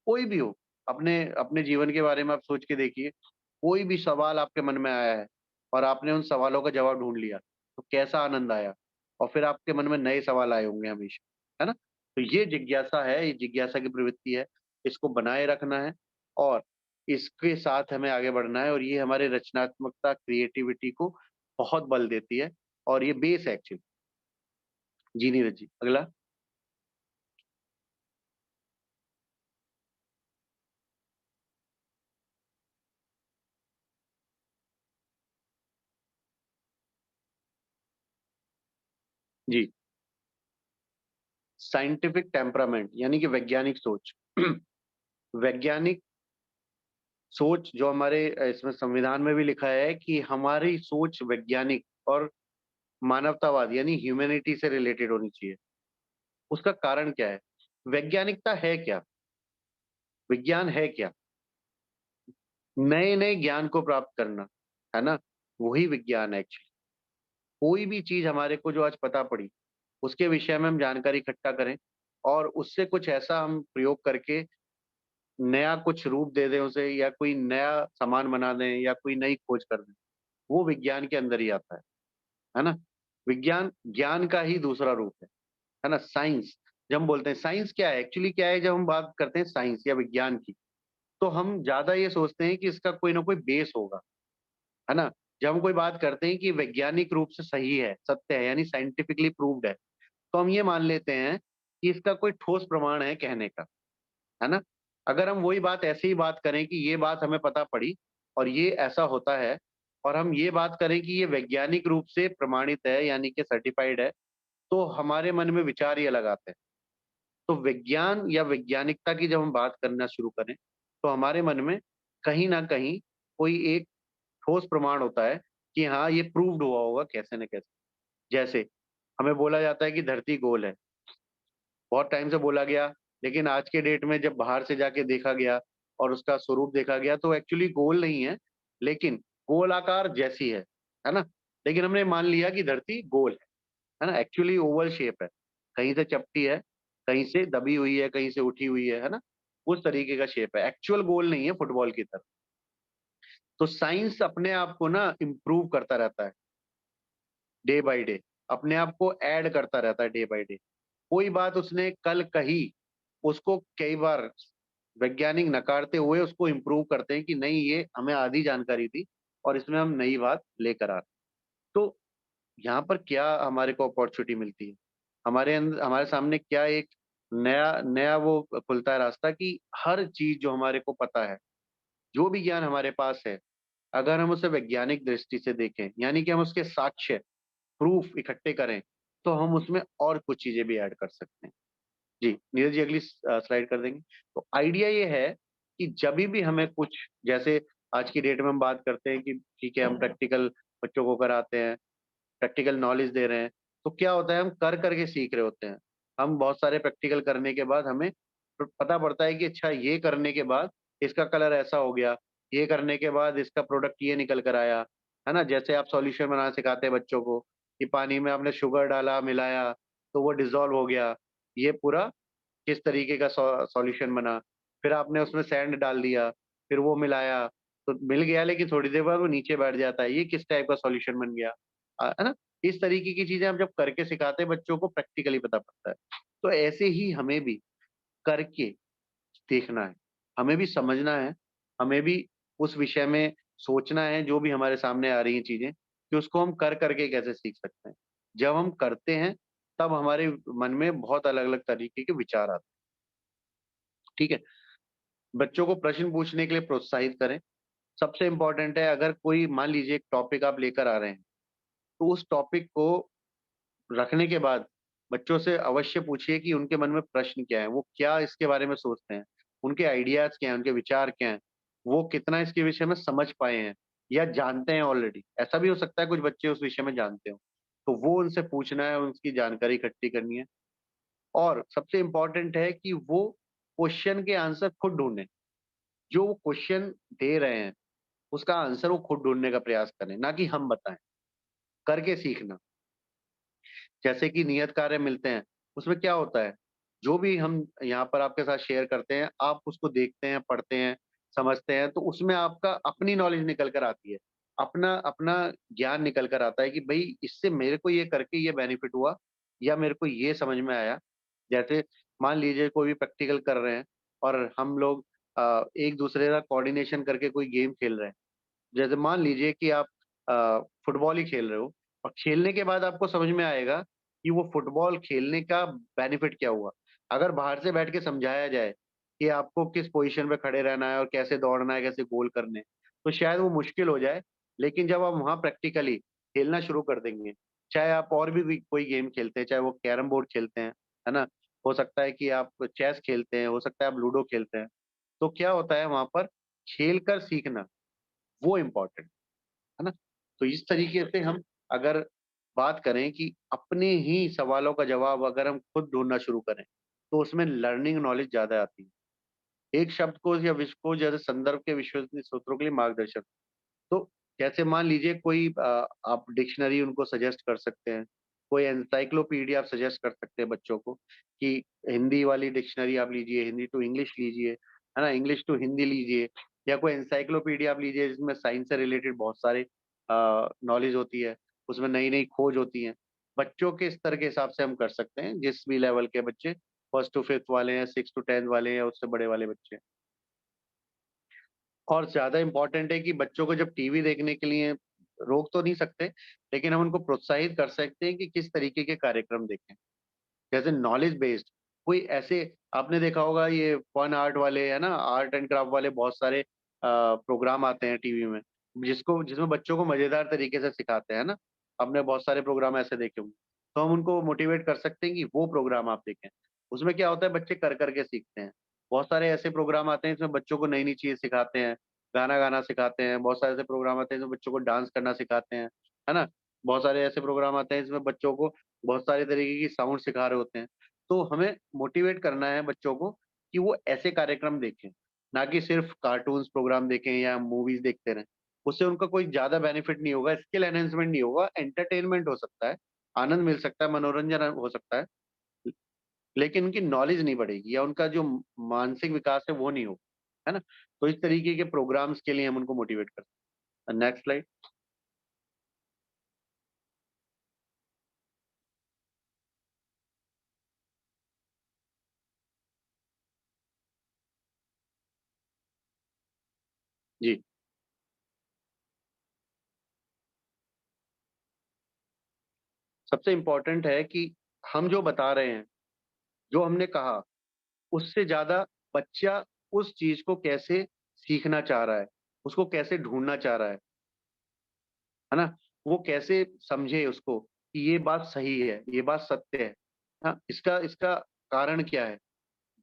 कोई भी हो, अपने अपने जीवन के बारे में आप सोच के देखिए, कोई भी सवाल आपके मन में आया है और आपने उन सवालों का जवाब ढूँढ लिया, तो कैसा आनंद आया और फिर आपके मन में नए सवाल आए होंगे हमेशा, है ना? तो ये जिज्ञासा है, ये जिज्ञासा की प्रवृत्ति है, इसको बनाए रखना है और इसके साथ हमें आगे बढ़ना है और ये हमारे रचनात्मकता, क्रिएटिविटी को बहुत बल देती है और ये बेस है एक्चुअली। जी, नीरज जी, अगला? जी, साइंटिफिक टेम्परामेंट यानी कि वैज्ञानिक सोच। वैज्ञानिक सोच जो हमारे इसमें संविधान में भी लिखा है कि हमारी सोच वैज्ञानिक और मानवतावाद यानी ह्यूमैनिटी से रिलेटेड होनी चाहिए। उसका कारण क्या है? वैज्ञानिकता है क्या? विज्ञान है क्या? नए-नए ज्ञान को प्राप्त करना, है ना? वही विज्ञान है एक्चुअली। कोई भी चीज़ हमारे को जो आज पता पड़ी, उसके विषय में हम जानकारी इकट्ठा करें और उससे कुछ ऐसा हम प्रयोग करके नया कुछ रूप दे दें उसे या कोई नया सामान बना दें या कोई नई खोज कर दें, वो विज्ञान के अंदर ही आता है ना? विज्ञान ज्ञान का ही दूसरा रूप है ना? साइंस जब हम बोलते हैं साइंस क्या है? एक्चुअली क्या है जब हम बात करते हैं साइंस या विज्ञान की, तो हम ज़्यादा ये सोचते हैं कि इसका कोई ना कोई बेस होगा, है ना? जब हम कोई बात करते हैं कि वैज्ञानिक रूप से सही है, सत्य है यानी साइंटिफिकली प्रूव्ड है, तो हम ये मान लेते हैं कि इसका कोई ठोस प्रमाण है कहने का, है ना? अगर हम वही बात ऐसे ही बात करें कि ये बात हमें पता पड़ी और ये ऐसा होता है और हम ये बात करें कि ये वैज्ञानिक रूप से प्रमाणित है यानी कि सर्टिफाइड है, तो हमारे मन में विचार ही अलग आते हैं। तो विज्ञान या वैज्ञानिकता की जब हम बात करना शुरू करें, तो हमारे मन में कहीं न कहीं कोई एक ठोस प्रमाण होता है कि हाँ, ये प्रूव्ड हुआ होगा कैसे न कैसे। जैसे हमें बोला जाता है कि धरती गोल है, बहुत टाइम से बोला गया, लेकिन आज के डेट में जब बाहर से जाके देखा गया और उसका स्वरूप देखा गया तो एक्चुअली गोल नहीं है, लेकिन गोलाकार जैसी है ना? लेकिन हमने मान लिया कि धरती गोल है ना? एक्चुअली ओवल शेप है, कहीं से चपटी है, कहीं से दबी हुई है, कहीं से उठी हुई है ना? उस तरीके का शेप है, एक्चुअल गोल नहीं है फुटबॉल की तरह। तो साइंस अपने आप को ना इम्प्रूव करता रहता है, डे बाय डे, अपने आप को ऐड करता रहता है डे बाय डे। कोई बात उसने कल कही, उसको कई बार वैज्ञानिक नकारते हुए उसको इम्प्रूव करते हैं कि नहीं ये हमें आधी जानकारी थी और इसमें हम नई बात लेकर आ रहे हैं। तो यहाँ पर क्या हमारे को अपॉर्चुनिटी मिलती है? हमारे सामने क्या एक नया नया वो खुलता है रास्ता कि हर चीज़ जो हमारे को पता है, जो भी ज्ञान हमारे पास है, अगर हम उसे वैज्ञानिक दृष्टि से देखें, यानी कि हम उसके साक्ष्य, प्रूफ इकट्ठे करें, तो हम उसमें और कुछ चीज़ें भी ऐड कर सकते हैं। जी, नीरज जी अगली स्लाइड कर देंगे। तो आइडिया ये है कि जभी भी हमें कुछ जैसे आज की डेट में हम बात करते हैं कि ठीक है हम प्रैक्टिकल बच्चों को कराते हैं, प्रैक्टिकल नॉलेज दे रहे हैं, तो क्या होता है हम कर के सीख रहे होते हैं। हम बहुत सारे प्रैक्टिकल करने के बाद हमें पता पड़ता है कि अच्छा ये करने के बाद इसका कलर ऐसा हो गया, ये करने के बाद इसका प्रोडक्ट ये निकल कर आया, है ना? जैसे आप सॉल्यूशन बनाना सिखाते हैं बच्चों को कि पानी में आपने शुगर डाला, मिलाया, तो वो डिसॉल्व हो गया। ये पूरा किस तरीके का सॉल्यूशन बना। फिर आपने उसमें सैंड डाल दिया, फिर वो मिलाया, तो मिल गया लेकिन थोड़ी देर बाद वो नीचे बैठ जाता है। ये किस टाइप का सॉल्यूशन बन गया? है ना? इस तरीके की चीज़ें हम जब करके सिखाते हैं बच्चों को प्रैक्टिकली पता पड़ता है। तो ऐसे ही हमें भी करके देखना है, हमें भी समझना है, हमें भी उस विषय में सोचना है जो भी हमारे सामने आ रही हैं चीज़ें, कि उसको हम कर के कैसे सीख सकते हैं। जब हम करते हैं, तब हमारे मन में बहुत अलग अलग तरीके के विचार आते हैं। ठीक है, बच्चों को प्रश्न पूछने के लिए प्रोत्साहित करें। सबसे इम्पोर्टेंट है, अगर कोई मान लीजिए एक टॉपिक आप लेकर आ रहे हैं, तो उस टॉपिक को रखने के बाद बच्चों से अवश्य पूछिए कि उनके मन में प्रश्न क्या है, वो क्या इसके बारे में सोचते हैं, उनके आइडियाज क्या हैं, उनके विचार क्या हैं, वो कितना इसके विषय में समझ पाए हैं या जानते हैं ऑलरेडी। ऐसा भी हो सकता है कुछ बच्चे उस विषय में जानते हो, तो वो उनसे पूछना है, उनकी जानकारी इकट्ठी करनी है। और सबसे इम्पोर्टेंट है कि वो क्वेश्चन के आंसर खुद ढूंढें। जो वो क्वेश्चन दे रहे हैं उसका आंसर वो खुद ढूंढने का प्रयास करें, ना कि हम बताएं। करके सीखना, जैसे कि नियत कार्य मिलते हैं, उसमें क्या होता है, जो भी हम यहाँ पर आपके साथ शेयर करते हैं, आप उसको देखते हैं, पढ़ते हैं, समझते हैं, तो उसमें आपका अपनी नॉलेज निकल कर आती है, अपना अपना ज्ञान निकल कर आता है कि भाई इससे मेरे को ये करके ये बेनिफिट हुआ या मेरे को ये समझ में आया। जैसे मान लीजिए कोई भी प्रैक्टिकल कर रहे हैं और हम लोग एक दूसरे का कोऑर्डिनेशन करके कोई गेम खेल रहे हैं। जैसे मान लीजिए कि आप फुटबॉल ही खेल रहे हो और खेलने के बाद आपको समझ में आएगा कि वो फुटबॉल खेलने का बेनिफिट क्या हुआ। अगर बाहर से बैठ के समझाया जाए कि आपको किस पोजीशन पे खड़े रहना है और कैसे दौड़ना है, कैसे गोल करने हैं, तो शायद वो मुश्किल हो जाए। लेकिन जब आप वहाँ प्रैक्टिकली खेलना शुरू कर देंगे, चाहे आप और भी कोई गेम खेलते हैं, चाहे वो कैरम बोर्ड खेलते हैं, है ना? हो सकता है कि आप चेस खेलते हैं, हो सकता है आप लूडो खेलते हैं। तो क्या होता है वहाँ पर, खेल कर सीखना वो इम्पोर्टेंट है ना? तो इस तरीके से हम अगर बात करें कि अपने ही सवालों का जवाब अगर हम खुद ढूँढना शुरू करें, तो उसमें लर्निंग नॉलेज ज़्यादा आती है। एक शब्दकोश या विश्वकोश जैसे संदर्भ के विश्वसनीय सूत्रों के लिए मार्गदर्शक। तो जैसे मान लीजिए कोई आप डिक्शनरी उनको सजेस्ट कर सकते हैं, कोई एनसाइक्लोपीडिया आप सजेस्ट कर सकते हैं बच्चों को कि हिंदी वाली डिक्शनरी आप लीजिए, हिंदी टू इंग्लिश लीजिए, है ना? इंग्लिश टू हिंदी लीजिए, या कोई एनसाइक्लोपीडिया आप लीजिए जिसमें साइंस से रिलेटेड बहुत सारे नॉलेज होती है, उसमें नई-नई खोज होती है। बच्चों के स्तर के हिसाब से हम कर सकते हैं, जिस भी लेवल के बच्चे 1st टू 5th वाले हैं, 6th टू 10th वाले हैं या उससे बड़े वाले बच्चे हैं। और ज़्यादा इम्पोर्टेंट है कि बच्चों को जब टीवी देखने के लिए रोक तो नहीं सकते, लेकिन हम उनको प्रोत्साहित कर सकते हैं कि किस तरीके के कार्यक्रम देखें। जैसे नॉलेज बेस्ड, कोई ऐसे आपने देखा होगा ये फन आर्ट वाले, है ना? आर्ट एंड क्राफ्ट वाले बहुत सारे प्रोग्राम आते हैं टीवी में, जिसमें बच्चों को मज़ेदार तरीके से सिखाते हैं ना? आपने बहुत सारे प्रोग्राम ऐसे देखे होंगे। तो हम उनको मोटिवेट कर सकते हैं कि वो प्रोग्राम आप देखें। उसमें क्या होता है, बच्चे कर के सीखते हैं। बहुत सारे ऐसे प्रोग्राम आते हैं जिसमें बच्चों को नई-नई चीज़ें सिखाते हैं, गाना गाना सिखाते हैं। बहुत सारे ऐसे प्रोग्राम आते हैं जिसमें बच्चों को डांस करना सिखाते हैं, है ना? बहुत सारे ऐसे प्रोग्राम आते हैं जिसमें बच्चों को बहुत सारे तरीके की साउंड सिखा रहे होते हैं। तो हमें मोटिवेट करना है बच्चों को कि वो ऐसे कार्यक्रम देखें, ना कि सिर्फ़ कार्टून्स प्रोग्राम देखें या मूवीज़ देखते रहें। उससे उनका कोई ज़्यादा बेनिफिट नहीं होगा, स्किल एनहांसमेंट नहीं होगा, एंटरटेनमेंट हो सकता है, आनंद मिल सकता है, मनोरंजन हो सकता है, लेकिन उनकी नॉलेज नहीं बढ़ेगी या उनका जो मानसिक विकास है वो नहीं होगा, है ना? तो इस तरीके के प्रोग्राम्स के लिए हम उनको मोटिवेट कर सकते हैं। Next slide. जी, सबसे इम्पोर्टेंट है कि हम जो बता रहे हैं, जो हमने कहा, उससे ज़्यादा बच्चा उस चीज़ को कैसे सीखना चाह रहा है, उसको कैसे ढूँढना चाह रहा है ना? वो कैसे समझे उसको कि ये बात सही है, ये बात सत्य है। हाँ, इसका इसका कारण क्या है?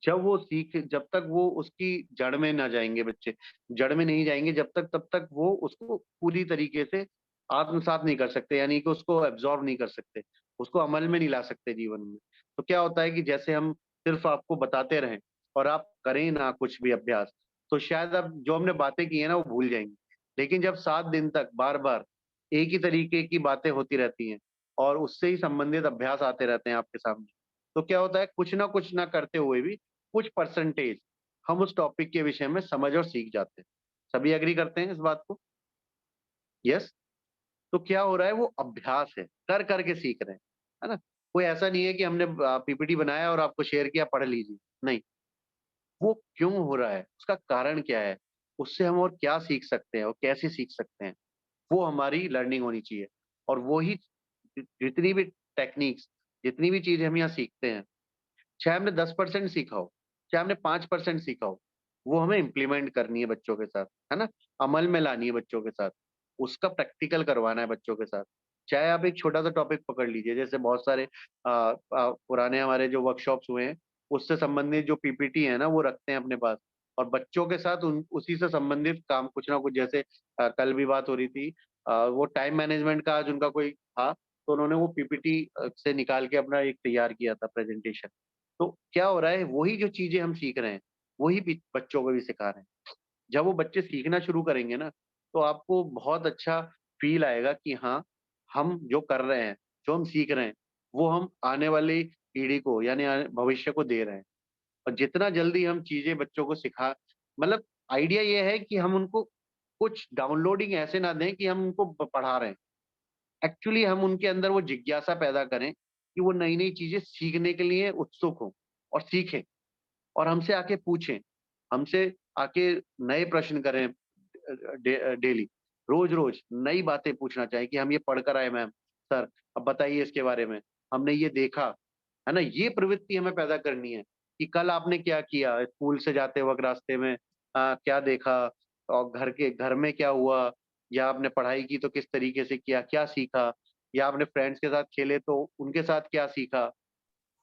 जब तक वो उसकी जड़ में ना जाएँगे बच्चे, जड़ में नहीं जाएँगे जब तक, तब तक वो उसको पूरी तरीके से आत्मसात नहीं कर सकते, यानी कि उसको एब्ज़ॉर्ब नहीं कर सकते, उसको अमल में नहीं ला सकते जीवन में। तो क्या होता है कि जैसे हम सिर्फ़ आपको बताते रहें और आप करें ना कुछ भी अभ्यास, तो शायद आप जो हमने बातें की हैं ना वो भूल जाएँगे। लेकिन जब 7 दिन तक बार-बार एक ही तरीके की बातें होती रहती हैं और उससे ही संबंधित अभ्यास आते रहते हैं आपके सामने, तो क्या होता है, कुछ ना करते हुए भी कुछ परसेंटेज हम उस टॉपिक के विषय में समझ और सीख जाते हैं। सभी एग्री करते हैं इस बात को? यस? तो क्या हो रहा है, वो अभ्यास है, कर के सीख रहे हैं, है ना? कोई ऐसा नहीं है कि हमने पीपीटी बनाया और आपको शेयर किया, पढ़ लीजिए, नहीं। वो क्यों हो रहा है? उसका कारण क्या है? उससे हम और क्या सीख सकते हैं और कैसे सीख सकते हैं? वो हमारी लर्निंग होनी चाहिए और वो ही जितनी भी टेक्निक्स जितनी भी चीजें हम यहाँ सीखते हैं, चाहे हमने 10% सीखा हो, चाहे हमने 5% सीखा हो, वो हमें इम्प्लीमेंट करनी है बच्चों के साथ, है ना, अमल में लानी है बच्चों के साथ, उसका प्रैक्टिकल करवाना है बच्चों के साथ। चाहे आप एक छोटा सा टॉपिक पकड़ लीजिए, जैसे बहुत सारे पुराने हमारे जो वर्कशॉप्स हुए हैं, उससे संबंधित जो पीपीटी है ना, वो रखते हैं अपने पास, और बच्चों के साथ उसी से संबंधित काम कुछ ना कुछ, जैसे कल भी बात हो रही थी, वो टाइम मैनेजमेंट का आज उनका कोई था, तो उन्होंने वो पीपीटी से निकाल के अपना एक तैयार किया था प्रेजेंटेशन। तो क्या हो रहा है, वही जो चीजें हम सीख रहे हैं, वही बच्चों को भी सिखा रहे हैं। जब वो बच्चे सीखना शुरू करेंगे ना, तो आपको बहुत अच्छा फील आएगा कि हाँ, हम जो कर रहे हैं, जो हम सीख रहे हैं, वो हम आने वाली पीढ़ी को, यानी भविष्य को दे रहे हैं। और जितना जल्दी हम चीजें बच्चों को सिखा, मतलब आइडिया ये है कि हम उनको कुछ डाउनलोडिंग ऐसे ना दें कि हम उनको पढ़ा रहे हैं। एक्चुअली हम उनके अंदर वो जिज्ञासा पैदा करें कि वो नई-नई चीजें सीखने के लिए उत्सुक हों और सीखें, और हमसे आके पूछें, हमसे आके नए प्रश्न करें, डेली, रोज-रोज नई बातें पूछना चाहें कि हम ये पढ़ कर आए मैम, सर अब बताइए इसके बारे में, हमने ये देखा, है ना? ये प्रवृत्ति हमें पैदा करनी है कि कल आपने क्या किया, स्कूल से जाते वक़्त रास्ते में क्या देखा, और घर में क्या हुआ, या आपने पढ़ाई की तो किस तरीके से किया, क्या सीखा, या आपने फ्रेंड्स के साथ खेले तो उनके साथ क्या सीखा,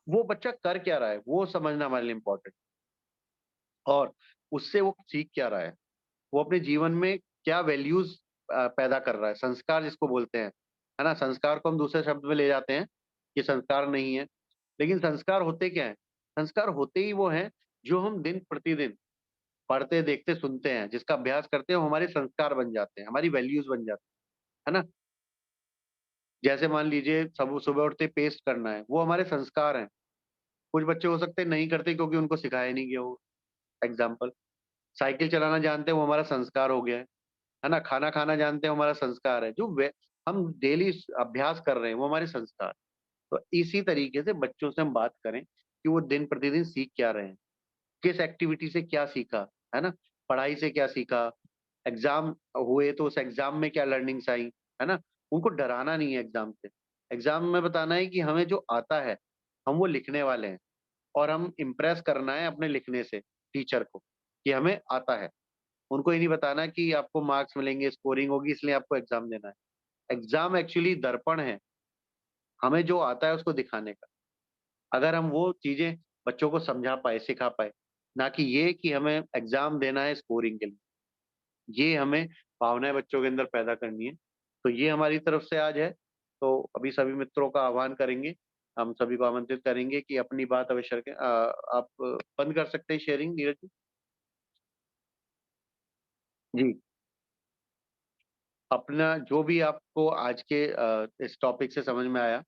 वो बच्चा कर क्या रहा है, वो समझना हमारे लिए इम्पोर्टेंट, और उससे वो सीख क्या रहा है, वो अपने जीवन में क्या वैल्यूज पैदा कर रहा है, संस्कार जिसको बोलते हैं, है ना? संस्कार को हम दूसरे शब्द में ले जाते हैं कि संस्कार नहीं है, लेकिन संस्कार होते क्या है? संस्कार होते ही वो हैं जो हम दिन प्रतिदिन पढ़ते, देखते, सुनते हैं, जिसका अभ्यास करते हैं, वो हमारे संस्कार बन जाते हैं, हमारी वैल्यूज बन जाती है ना? जैसे मान लीजिए सब सुबह उठते पेस्ट करना है, वो हमारे संस्कार हैं। कुछ बच्चे हो सकते हैं नहीं करते क्योंकि उनको सिखाया नहीं गया हो, एग्जाम्पल। साइकिल चलाना जानते हैं, वो हमारा संस्कार हो गया है ना? खाना खाना जानते हैं, वो हमारा संस्कार है। जो हम डेली अभ्यास कर रहे हैं, वो हमारे संस्कार। तो इसी तरीके से बच्चों से हम बात करें कि वो दिन प्रतिदिन सीख क्या रहे हैं, किस एक्टिविटी से क्या सीखा, है ना? पढ़ाई से क्या सीखा, एग्जाम हुए तो उस एग्जाम में क्या लर्निंग्स आई, है ना? उनको डराना नहीं है एग्जाम से। एग्जाम में बताना है कि हमें जो आता है, हम वो लिखने वाले हैं, और हम इम्प्रेस करना है अपने लिखने से टीचर को कि हमें आता है। उनको ये नहीं बताना कि आपको मार्क्स मिलेंगे, स्कोरिंग होगी इसलिए आपको एग्जाम देना है। एग्जाम एक्चुअली दर्पण है, हमें जो आता है उसको दिखाने का। अगर हम वो चीजें बच्चों को समझा पाए, सिखा पाए, ना कि ये कि हमें एग्जाम देना है स्कोरिंग के लिए, ये हमें भावनाएं बच्चों के अंदर पैदा करनी है। तो ये हमारी तरफ से आज है। तो अभी सभी मित्रों का आह्वान करेंगे, हम सभी को आमंत्रित करेंगे कि अपनी बात अवश्य रखें। आप बंद कर सकते हैं शेयरिंग, नीरज जी। जी, अपना जो भी आपको आज के इस टॉपिक से समझ में आया,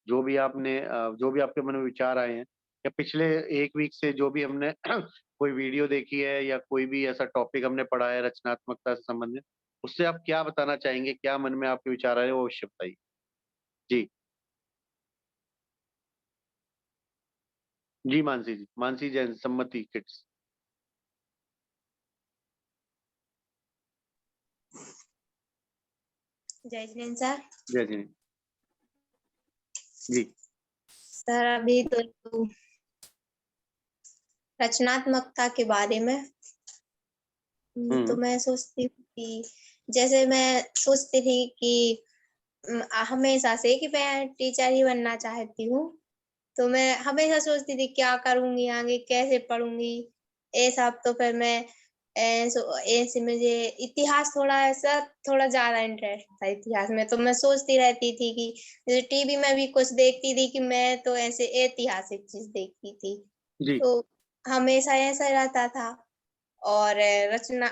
जो भी आपके मन में विचार आए हैं, या पिछले 1 वीक से जो भी हमने कोई वीडियो देखी है, या कोई भी ऐसा टॉपिक हमने पढ़ा है रचनात्मकता से संबंधित, उससे आप क्या बताना चाहेंगे, क्या मन में आपके विचार आ रहे हैं, वो अवश्य बताइए। जी, जी मानसी जी, मानसी जैन, सम्मति किड्स। जय जिनेन्द्र सर। जय जी। जी, सर अभी तो रचनात्मकता के बारे में तो मैं सोचती हूँ कि जैसे मैं सोचती थी कि हमेशा से कि मैं टीचर ही बनना चाहती हूँ, तो मैं हमेशा सोचती थी क्या करूंगी आगे, कैसे पढ़ूंगी। ऐसा तो फिर मैं ऐसे मुझे इतिहास थोड़ा ज्यादा इंटरेस्ट था इतिहास में, तो मैं सोचती रहती थी कि जैसे टीवी में भी कुछ देखती थी कि मैं तो ऐसे ऐतिहासिक चीज देखती थी, जी, तो हमेशा ऐसा रहता था। और रचना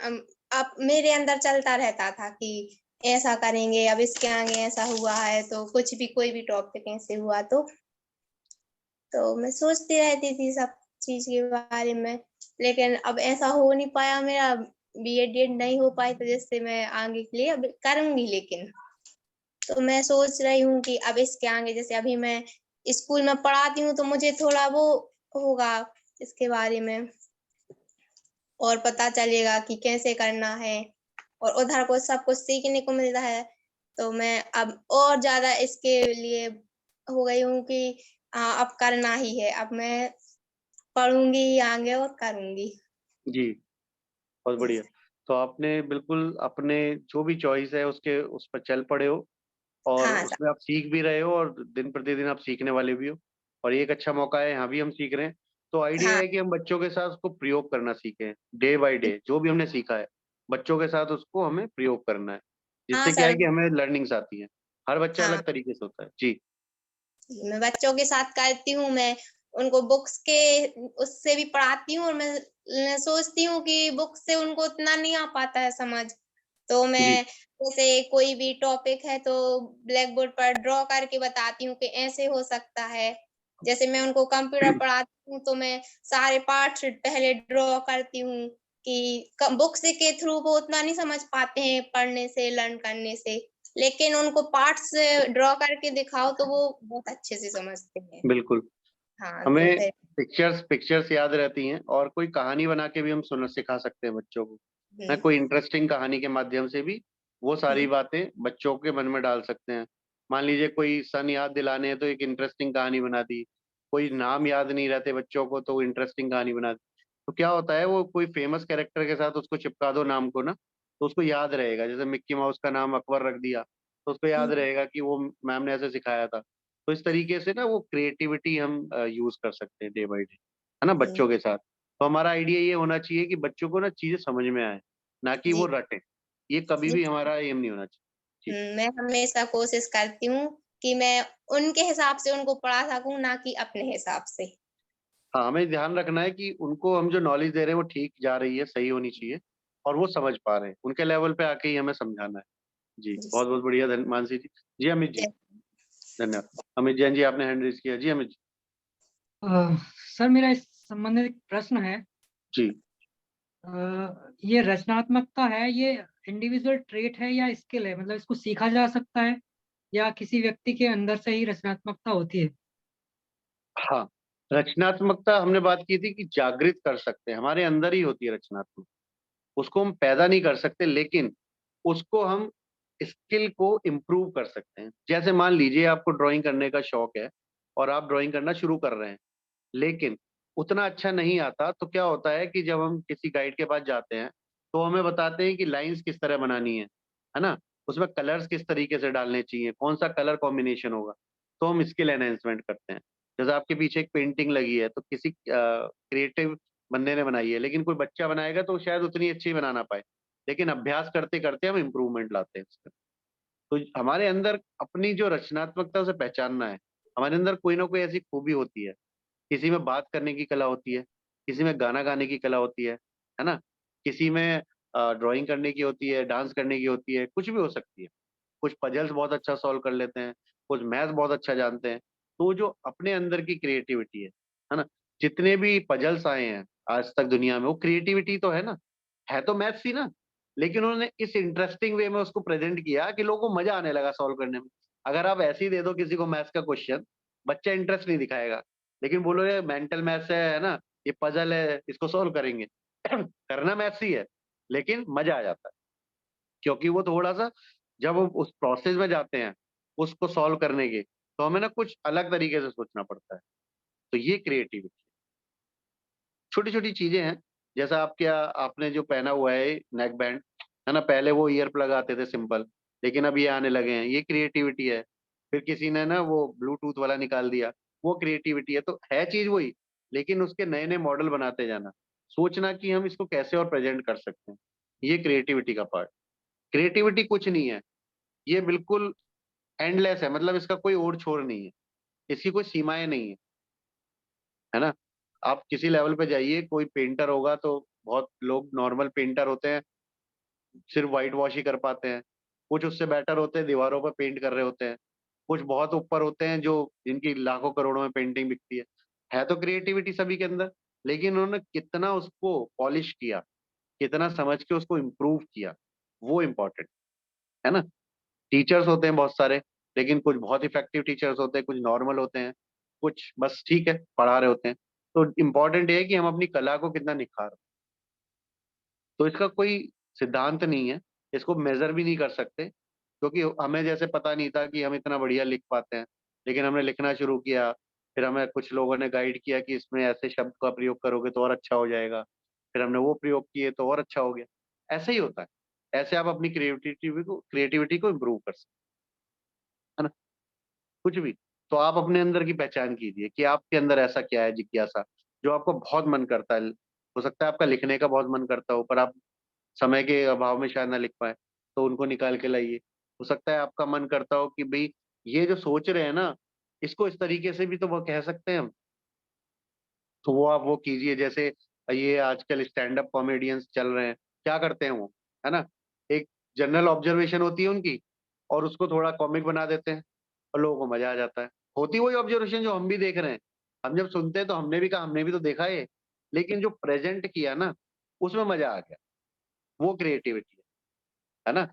अब मेरे अंदर चलता रहता था कि ऐसा करेंगे, अब इसके आगे ऐसा हुआ है, तो कुछ भी कोई भी टॉपिक ऐसे हुआ तो मैं सोचती रहती थी सब चीज के बारे में। लेकिन अब ऐसा हो नहीं पाया, मेरा बीएड नहीं हो पाई, तो जिससे मैं आगे के लिए अब करूंगी। लेकिन तो मैं सोच रही हूँ कि अब इसके आगे जैसे अभी मैं स्कूल में पढ़ाती हूँ, तो मुझे थोड़ा वो होगा इसके बारे में, और पता चलेगा कि कैसे करना है, और उधर को सब कुछ सीखने को मिलता है। तो मैं अब और ज्यादा इसके लिए हो गई हूँ कि हाँ, अब करना ही है। अब मैं पढ़ूंगी ही आगे और करूंगी। जी, बहुत जी बढ़िया। सर। तो आपने बिल्कुल अपने जो भी चॉइस है उसके उस पर चल पड़े हो और हाँ सर। उसमें आप सीख भी रहे हो और दिन प्रतिदिन आप सीखने वाले भी हो और ये एक अच्छा मौका है, यहाँ भी हम सीख रहे हैं। तो आइडिया हाँ है कि हम बच्चों के साथ उसको प्रयोग करना सीखें, डे बाय डे जो भी हमने सीखा है बच्चों के साथ उसको हमें प्रयोग करना है, हाँ जिससे क्या सर। है कि हमें लर्निंग्स आती है। हर बच्चा हाँ, अलग तरीके से होता है। जी। मैं बच्चों के साथ करती हूँ। मैं उनको बुक्स के उससे भी पढ़ाती हूँ और मैं सोचती हूँ कि बुक से उनको उतना नहीं आ पाता है समझ। तो जी। मैं जैसे कोई भी टॉपिक है तो ब्लैक बोर्ड पर ड्रॉ करके बताती हूँ कि ऐसे हो सकता है। जैसे मैं उनको कंप्यूटर पढ़ाती हूँ तो मैं सारे पार्ट्स पहले ड्रॉ करती हूँ कि बुक्स के थ्रू वो उतना नहीं समझ पाते हैं पढ़ने से, लर्न करने से। लेकिन उनको पार्ट्स ड्रॉ करके दिखाओ तो वो बहुत अच्छे से समझते हैं। बिल्कुल। हाँ, तो हमें फिर पिक्चर्स पिक्चर्स याद रहती हैं और कोई कहानी बना के भी हम सुन सिखा सकते हैं बच्चों को, है हुँ, कोई इंटरेस्टिंग कहानी के माध्यम से भी वो सारी हुँ, बातें बच्चों के मन में डाल सकते हैं। मान लीजिए कोई सन याद दिलाने हैं तो एक इंटरेस्टिंग कहानी बना दी, कोई नाम याद नहीं रहते बच्चों को तो इंटरेस्टिंग कहानी बना दी। तो क्या होता है वो कोई फेमस कैरेक्टर के साथ उसको चिपका दो नाम को ना, तो उसको याद रहेगा। जैसे मिक्की माउस का नाम अकबर रख दिया तो उसको याद हुँ, रहेगा कि वो मैम ने ऐसे सिखाया था। तो इस तरीके से ना वो क्रिएटिविटी हम यूज कर सकते हैं डे बाय डे, है ना, हुँ, बच्चों के साथ। तो हमारा आइडिया ये होना चाहिए कि बच्चों को ना चीजें समझ में आए, ना कि वो जी, रटे। ये कभी जी। भी हमारा एम नहीं होना चाहिए। जी। मैं हमेशा कोशिश करती हूँ कि मैं उनके हिसाब से उनको पढ़ा सकूँ, ना कि अपने हिसाब से। हाँ, हमें ध्यान रखना है कि उनको हम जो नॉलेज दे रहे हैं वो ठीक जा रही है, सही होनी चाहिए और वो समझ पा रहे हैं। उनके लेवल पे आके ही हमें समझाना है। जी, जी, बहुत बहुत बढ़िया मानसी जी। जी अमित जी, जय धन्यवाद। अमित जैन जी आपने हैंड रेज किया। जी अमित जी। अ, सर मेरा इस संबंधित एक प्रश्न है। जी। ये रचनात्मकता है, ये इंडिविजुअल ट्रेट है या स्किल है? मतलब इसको सीखा जा सकता है या किसी व्यक्ति के अंदर से ही रचनात्मकता होती है? हाँ, रचनात्मकता हमने बात की थी कि जागृत कर सकते हैं, हमारे अंदर ही होती है रचनात्मक। उसको हम पैदा नहीं कर सकते, लेकिन उसको हम स्किल को इम्प्रूव कर सकते हैं। जैसे मान लीजिए आपको ड्राइंग करने का शौक है और आप ड्राइंग करना शुरू कर रहे हैं, लेकिन उतना अच्छा नहीं आता, तो क्या होता है कि जब हम किसी गाइड के पास जाते हैं तो हमें बताते हैं कि लाइंस किस तरह बनानी है ना, उसमें कलर्स किस तरीके से डालने चाहिए, कौन सा कलर कॉम्बिनेशन होगा। तो हम स्किल एनहेंसमेंट करते हैं। जैसे आपके पीछे एक पेंटिंग लगी है तो किसी क्रिएटिव बंदे ने बनाई है, लेकिन कोई बच्चा बनाएगा तो शायद उतनी अच्छी बना ना पाए, लेकिन अभ्यास करते करते हम इम्प्रूवमेंट लाते हैं उसमें। तो हमारे अंदर अपनी जो रचनात्मकता उसे पहचानना है। हमारे अंदर कोई ना कोई ऐसी खूबी होती है, किसी में बात करने की कला होती है, किसी में गाना गाने की कला होती है ना? किसी में ड्राइंग करने की होती है, डांस करने की होती है, कुछ भी हो सकती है। कुछ पजल्स बहुत अच्छा सॉल्व कर लेते हैं, कुछ मैथ बहुत अच्छा जानते हैं। तो वो जो अपने अंदर की क्रिएटिविटी है ना? जितने भी पजल्स आए हैं आज तक दुनिया में, वो क्रिएटिविटी तो है ना? है तो मैथ्स ही ना, लेकिन उन्होंने इस इंटरेस्टिंग वे में उसको प्रेजेंट किया कि लोगों को मजा आने लगा सॉल्व करने में। अगर आप ऐसे ही दे दो किसी को मैथ्स का क्वेश्चन, बच्चा इंटरेस्ट नहीं दिखाएगा। लेकिन बोलो ये मेंटल मैथ्स है ना, ये पजल है, इसको सॉल्व करेंगे। करना मैथ्स ही है, लेकिन मजा आ जाता है, क्योंकि वो थोड़ा सा जब हम उस प्रोसेस में जाते हैं उसको सॉल्व करने के, तो हमें ना कुछ अलग तरीके से सोचना पड़ता है। तो ये क्रिएटिविटी, छोटी छोटी चीजें हैं। जैसा आपने जो पहना हुआ है नेक बैंड, है ना, पहले वो ईयर प्लग आते थे सिंपल, लेकिन अब ये आने लगे हैं, ये क्रिएटिविटी है। फिर किसी ने ना वो ब्लूटूथ वाला निकाल दिया, वो क्रिएटिविटी है। तो है चीज वही, लेकिन उसके नए नए मॉडल बनाते जाना, सोचना कि हम इसको कैसे और प्रेजेंट कर सकते हैं, ये क्रिएटिविटी का पार्ट। क्रिएटिविटी कुछ नहीं है, ये बिल्कुल एंडलेस है, मतलब इसका कोई ओर छोर नहीं है, इसकी कोई सीमाएं नहीं है ना। आप किसी लेवल पे जाइए, कोई पेंटर होगा तो बहुत लोग नॉर्मल पेंटर होते हैं, सिर्फ व्हाइट वॉश ही कर पाते हैं। कुछ उससे बेटर होते हैं, दीवारों पर पेंट कर रहे होते हैं। कुछ बहुत ऊपर होते हैं जो जिनकी लाखों करोड़ों में पेंटिंग बिकती है तो क्रिएटिविटी सभी के अंदर, लेकिन उन्होंने कितना उसको पॉलिश किया, कितना समझ के उसको इम्प्रूव किया, वो इम्पोर्टेंट है ना। टीचर्स होते हैं बहुत सारे, लेकिन कुछ बहुत इफेक्टिव टीचर्स होते हैं, कुछ नॉर्मल होते हैं, कुछ बस ठीक है पढ़ा रहे होते हैं। तो इम्पोर्टेंट ये है कि हम अपनी कला को कितना निखार। तो इसका कोई सिद्धांत नहीं है, इसको मेजर भी नहीं कर सकते, क्योंकि हमें जैसे पता नहीं था कि हम इतना बढ़िया लिख पाते हैं, लेकिन हमने लिखना शुरू किया, फिर हमें कुछ लोगों ने गाइड किया कि इसमें ऐसे शब्द का प्रयोग करोगे तो और अच्छा हो जाएगा, फिर हमने वो प्रयोग किए तो और अच्छा हो गया। ऐसे ही होता है, ऐसे आप अपनी क्रिएटिविटी को इम्प्रूव कर सकते हैं, है ना। कुछ भी, तो आप अपने अंदर की पहचान कीजिए कि आपके अंदर ऐसा क्या है, जिज्ञासा, जो आपको बहुत मन करता है। हो सकता है आपका लिखने का बहुत मन करता हो, पर आप समय के अभाव में शायद ना लिख पाए, तो उनको निकाल के लाइए। हो सकता है आपका मन करता हो कि भाई ये जो सोच रहे हैं ना, इसको इस तरीके से भी तो वो कह सकते हैं हम, तो वो आप वो कीजिए। जैसे ये आजकल स्टैंड अप कॉमेडियंस चल रहे हैं, क्या करते हैं वो, है ना, एक जनरल ऑब्जर्वेशन होती है उनकी, और उसको थोड़ा कॉमिक बना देते हैं और लोगों को मजा आ जाता है। होती वही ऑब्जर्वेशन जो हम भी देख रहे हैं, हम जब सुनते हैं तो हमने भी कहा हमने भी तो देखा है, लेकिन जो प्रेजेंट किया ना, उसमें मजा आ गया, वो क्रिएटिविटी है ना।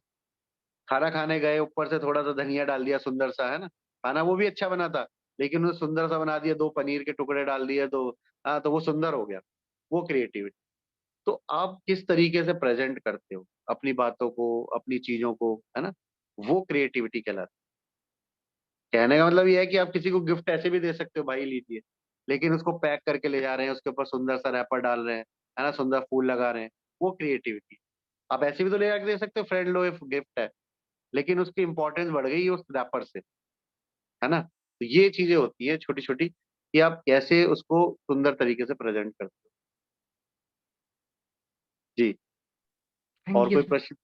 खाना खाने गए, ऊपर से थोड़ा सा धनिया डाल दिया सुंदर सा, है ना, खाना वो भी अच्छा बना था, लेकिन उन्हें सुंदर सा बना दिया, 2 पनीर के टुकड़े डाल दिए, तो हाँ, तो वो सुंदर हो गया, वो क्रिएटिविटी। तो आप किस तरीके से प्रेजेंट करते हो अपनी बातों को, अपनी चीजों को, है ना, वो क्रिएटिविटी कहलाती है। कहने का मतलब ये है कि आप किसी को गिफ्ट ऐसे भी दे सकते हो, भाई लीजिए, लेकिन उसको पैक करके ले जा रहे हैं, उसके ऊपर सुंदर सा रैपर डाल रहे हैं, है ना, सुंदर फूल लगा रहे हैं, वो क्रिएटिविटी। आप ऐसे भी तो ले जाके दे सकते हो, फ्रेंड लो गिफ्ट है, लेकिन उसकी इंपॉर्टेंस बढ़ गई उस रैपर से, है ना। तो ये चीजें होती है छोटी छोटी, कि आप कैसे उसको सुंदर तरीके से प्रेजेंट करते हो। जी। और थैंक यू कोई सर। प्रश्न?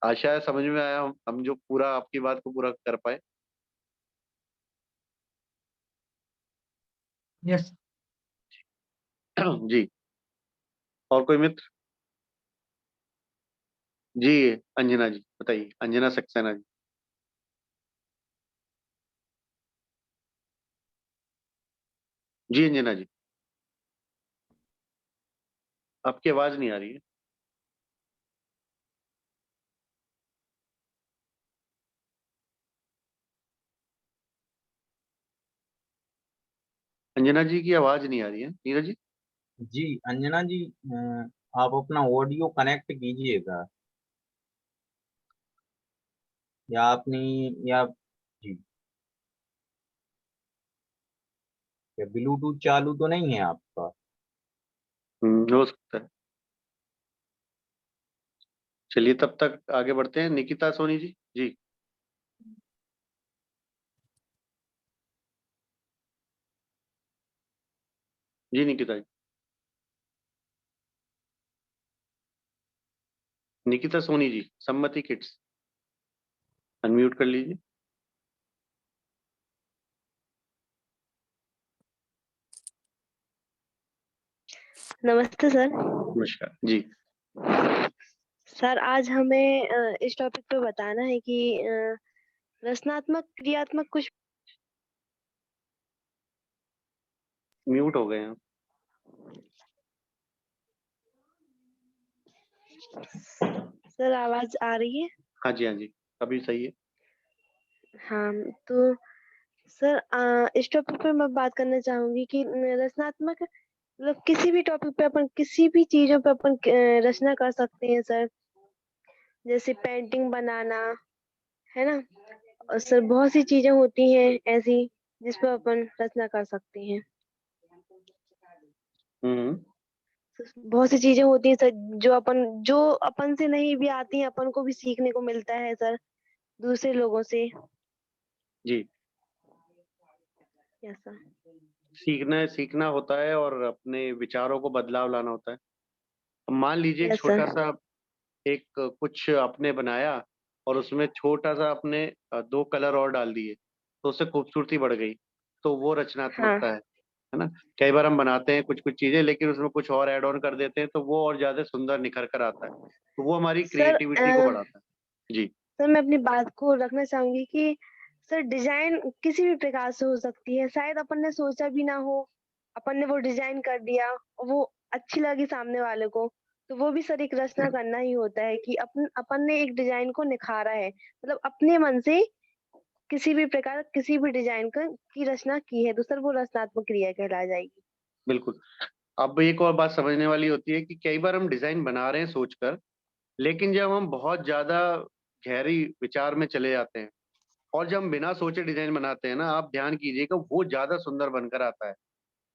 आशा है समझ में आया, हम जो पूरा आपकी बात को पूरा कर पाए। यस। जी। और कोई मित्र? जी, अंजना जी बताइए, अंजना सक्सेना जी। जी अंजना जी, आपकी आवाज नहीं आ रही है। अंजना जी की आवाज नहीं आ रही है, नीरज जी। जी अंजना जी, आप अपना ऑडियो कनेक्ट कीजिएगा, या आपने, या जी, या ब्लूटूथ चालू तो नहीं है आपका? हो सकता है। चलिए तब तक आगे बढ़ते हैं, निकिता सोनी जी। जी। जी निकिता जी, निकिता सोनी जी, सम्मति किड्स, अनम्यूट कर लीजिए। नमस्ते सर। नमस्कार जी। सर आज हमें इस टॉपिक पे बताना है कि रचनात्मक क्रियात्मक कुछ। म्यूट हो गए हैं। सर आवाज आ रही है? हाँ जी, हाँ जी, अभी सही है। हाँ, तो सर इस टॉपिक पे मैं बात करना चाहूंगी कि रचनात्मक मतलब किसी भी टॉपिक पे अपन किसी भी चीजों पे अपन रचना कर सकते हैं सर। जैसे पेंटिंग बनाना, है ना। और सर बहुत सी चीजें होती हैं ऐसी जिस पे अपन रचना कर सकते हैं। हम्म। बहुत सी चीजें होती हैं सर जो अपन से नहीं भी आती हैं, अपन को भी सीखने को मिलता है सर दूसरे लोगों से। जी, ऐसा। सीखना सीखना होता है और अपने विचारों को बदलाव लाना होता है। अब मान लीजिए एक यस छोटा सर। सा, एक कुछ आपने बनाया और उसमें छोटा सा आपने 2 कलर और डाल दिए, तो उससे खूबसूरती बढ़ गई, तो वो हाँ। रचनात्मकता है ना। कई बार हम बनाते हैं कुछ कुछ चीजें, लेकिन उसमें कुछ और ऐड ऑन कर देते हैं, तो वो और ज्यादा सुंदर निखर कर आता है, तो वो हमारी सर क्रिएटिविटी को बढ़ाता है। जी। सर मैं अपनी बात को रखना चाहूंगी कि सर डिजाइन किसी भी प्रकार से हो सकती है, शायद अपन ने सोचा भी ना हो, अपन ने वो डिजाइन कर दिया और वो अच्छी लगी सामने वाले को, तो वो भी सर एक रचना करना ही होता है कि अपन ने एक डिजाइन को निखारा है, मतलब अपने मन से किसी भी प्रकार किसी भी डिजाइन की रचना की है, तो सर वो रचनात्मक क्रिया कहला जाएगी। बिल्कुल। अब एक और बात समझने वाली होती है कि कई बार हम डिजाइन बना रहे हैं सोचकर, लेकिन जब हम बहुत ज्यादा गहरी विचार में चले जाते हैं, और जब हम बिना सोचे डिजाइन बनाते हैं ना, आप ध्यान कीजिएगा वो ज्यादा सुंदर बनकर आता है,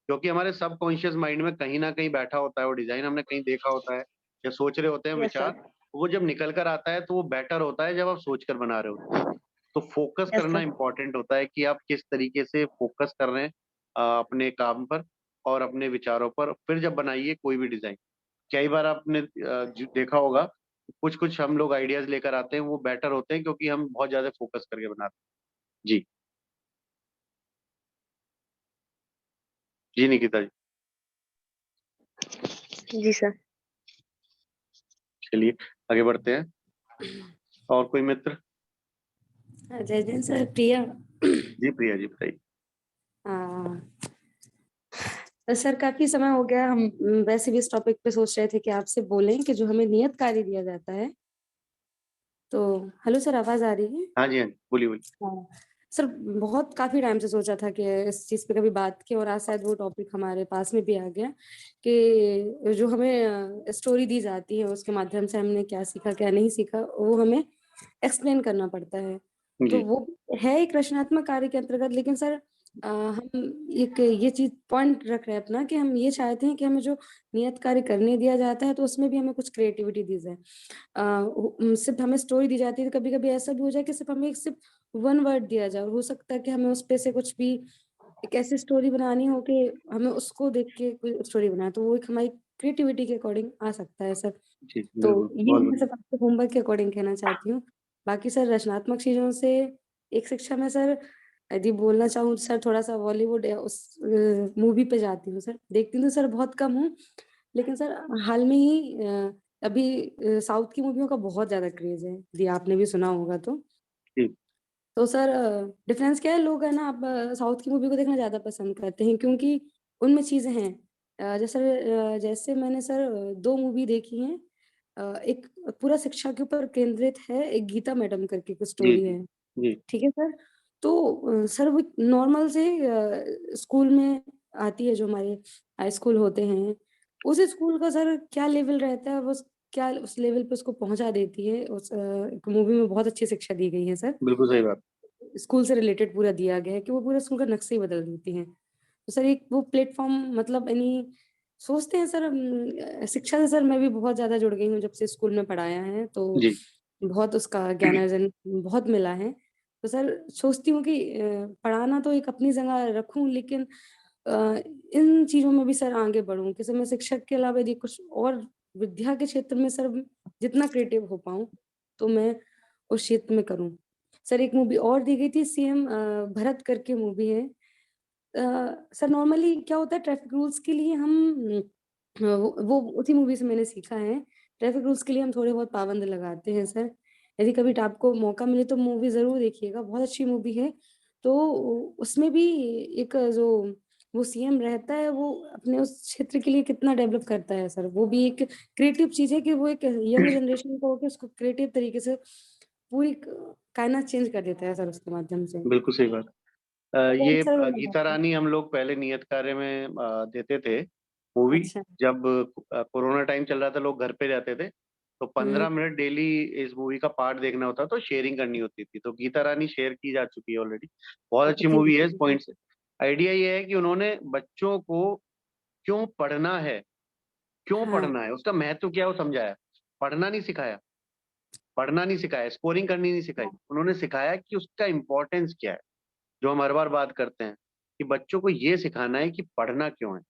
क्योंकि हमारे सबकॉन्शियस माइंड में कहीं ना कहीं बैठा होता है वो डिजाइन, हमने कहीं देखा होता है या सोच रहे होते हैं यस सर। विचार, वो जब निकल कर आता है तो वो बेटर होता है जब आप सोच कर बना रहे होते हैं। तो फोकस यस करना सर। इंपॉर्टेंट होता है कि आप किस तरीके से फोकस कर रहे हैं अपने काम पर और अपने विचारों पर, फिर जब बनाइए कोई भी डिजाइन। कई बार आपने देखा होगा कुछ कुछ हम लोग आइडियाज लेकर आते हैं, वो बेटर होते हैं क्योंकि हम बहुत ज्यादा फोकस करके बनाते हैं। जी। जी निकिता जी। जी सर। चलिए आगे बढ़ते हैं। और कोई मित्र? जय जैन सर, प्रिया। जी प्रिया जी बताइए। सर काफी समय हो गया, हम वैसे भी इस टॉपिक पे सोच रहे थे कि आपसे बोलें कि जो हमें नियत कार्य दिया जाता है, तो हेलो सर, आवाज आ रही है? हाँ जी हाँ जी, बोलिए बोलिए। हाँ सर, बहुत काफी टाइम से सोचा था कि इस चीज पे कभी बात की, और आज शायद वो टॉपिक हमारे पास में भी आ गया कि जो हमें स्टोरी दी जाती है उसके माध्यम से हमने क्या सीखा क्या नहीं सीखा, वो हमें एक्सप्लेन करना पड़ता है। तो जी वो है एक रचनात्मक कार्य के अंतर्गत, लेकिन सर हम एक ये चीज पॉइंट रख रहे हैं अपना कि हम ये चाहते हैं कि हमें जो नियत कार्य करने दिया जाता है तो उसमें भी हमें कुछ क्रिएटिविटी दी जाए। सिर्फ हमें स्टोरी दी जाती है तो कभी कभी ऐसा भी हो जाए कि सिर्फ हमें सिर्फ वन वर्ड दिया जाए, और हो सकता है कि हमें उस पे से कुछ भी एक ऐसी स्टोरी बनानी हो कि हमें उसको देख के कोई स्टोरी बनाए, तो वो एक हमारी क्रिएटिविटी के अकॉर्डिंग आ सकता है सर। जी तो बिल्कुल, ये बहुत मैं बढ़िया। सब आपके होमवर्क के अकॉर्डिंग कहना चाहती हूँ। बाकी सर रचनात्मक चीजों से एक शिक्षा में सर यदि बोलना चाहूँ सर, थोड़ा सा बॉलीवुड या उस मूवी पे जाती हूँ सर, देखती हूँ सर बहुत कम हूँ, लेकिन सर हाल में ही अभी साउथ की मूवियों का बहुत ज्यादा क्रेज है, यदि आपने भी सुना होगा तो। जी तो सर डिफरेंस क्या है, लोग है ना अब साउथ की मूवी को देखना ज्यादा पसंद करते हैं क्योंकि उनमें चीजें हैं। जैसे मैंने सर दो मूवी देखी हैं। एक पूरा शिक्षा के ऊपर केंद्रित है, एक गीता मैडम करके एक जी स्टोरी जी है। जी ठीक है सर। तो सर वो नॉर्मल से स्कूल में आती है, जो हमारे हाई स्कूल होते हैं, उस स्कूल का सर क्या लेवल रहता है, वो क्या उस लेवल पे उसको पहुंचा देती है। उस मूवी में बहुत अच्छी शिक्षा दी गई है सर। बिल्कुल सही बात। स्कूल से रिलेटेड पूरा दिया गया है कि वो पूरा स्कूल का नक्शा ही बदल देती हैं। तो सर एक वो प्लेटफॉर्म मतलब यानी सोचते हैं सर, शिक्षा से सर मैं भी बहुत ज्यादा जुड़ गई हूँ जब से स्कूल में पढ़ाया है, तो जी बहुत उसका ज्ञान अर्जन बहुत मिला है। तो सर सोचती हूँ कि पढ़ाना तो एक अपनी जगह रखूं, लेकिन अ, इन चीजों में भी सर आगे बढ़ूं कि सर मैं शिक्षक के अलावा यदि कुछ और विद्या के क्षेत्र में सर जितना क्रिएटिव हो पाऊं तो मैं उस क्षेत्र में करूं। सर एक मूवी और दी गई थी, सीएम भरत करके मूवी है। सर नॉर्मली क्या होता है, ट्रैफिक रूल्स के लिए हम वो उसी मूवी से मैंने सीखा है, ट्रैफिक रूल्स के लिए हम थोड़े बहुत पाबंद लगाते हैं सर। यदि कभी आपको मौका मिले तो मूवी जरूर देखिएगा, बहुत अच्छी मूवी है। तो उसमें भी एक जो वो सीएम रहता है, वो अपने उस क्षेत्र के लिए कितना डेवलप करता है सर, वो भी एक क्रिएटिव चीज है कि वो एक यंग जनरेशन को होकर उसको क्रिएटिव तरीके से पूरी कायनात चेंज कर देता है सर उसके माध्यम से। बिल्कुल सही बात। तो ये सर गीता रानी हम लोग पहले नियत कार्य में देते थे मूवी। अच्छा। जब कोरोना टाइम चल रहा था, लोग घर पे रहते थे, तो हम्म। 15 मिनट डेली इस मूवी का पार्ट देखना होता, तो शेयरिंग करनी होती थी। तो गीता रानी शेयर की जा चुकी है ऑलरेडी, बहुत अच्छी कितनी मूवी है। इस अच्छी है। पॉइंट से आइडिया ये है कि उन्होंने बच्चों को क्यों पढ़ना है, क्यों हाँ। पढ़ना है, उसका महत्व क्या है वो समझाया। पढ़ना नहीं सिखाया, पढ़ना नहीं सिखाया, स्कोरिंग करनी नहीं सिखाई, उन्होंने सिखाया कि उसका इंपॉर्टेंस क्या है। जो हम हर बार बात करते हैं कि बच्चों को ये सिखाना है कि पढ़ना क्यों है,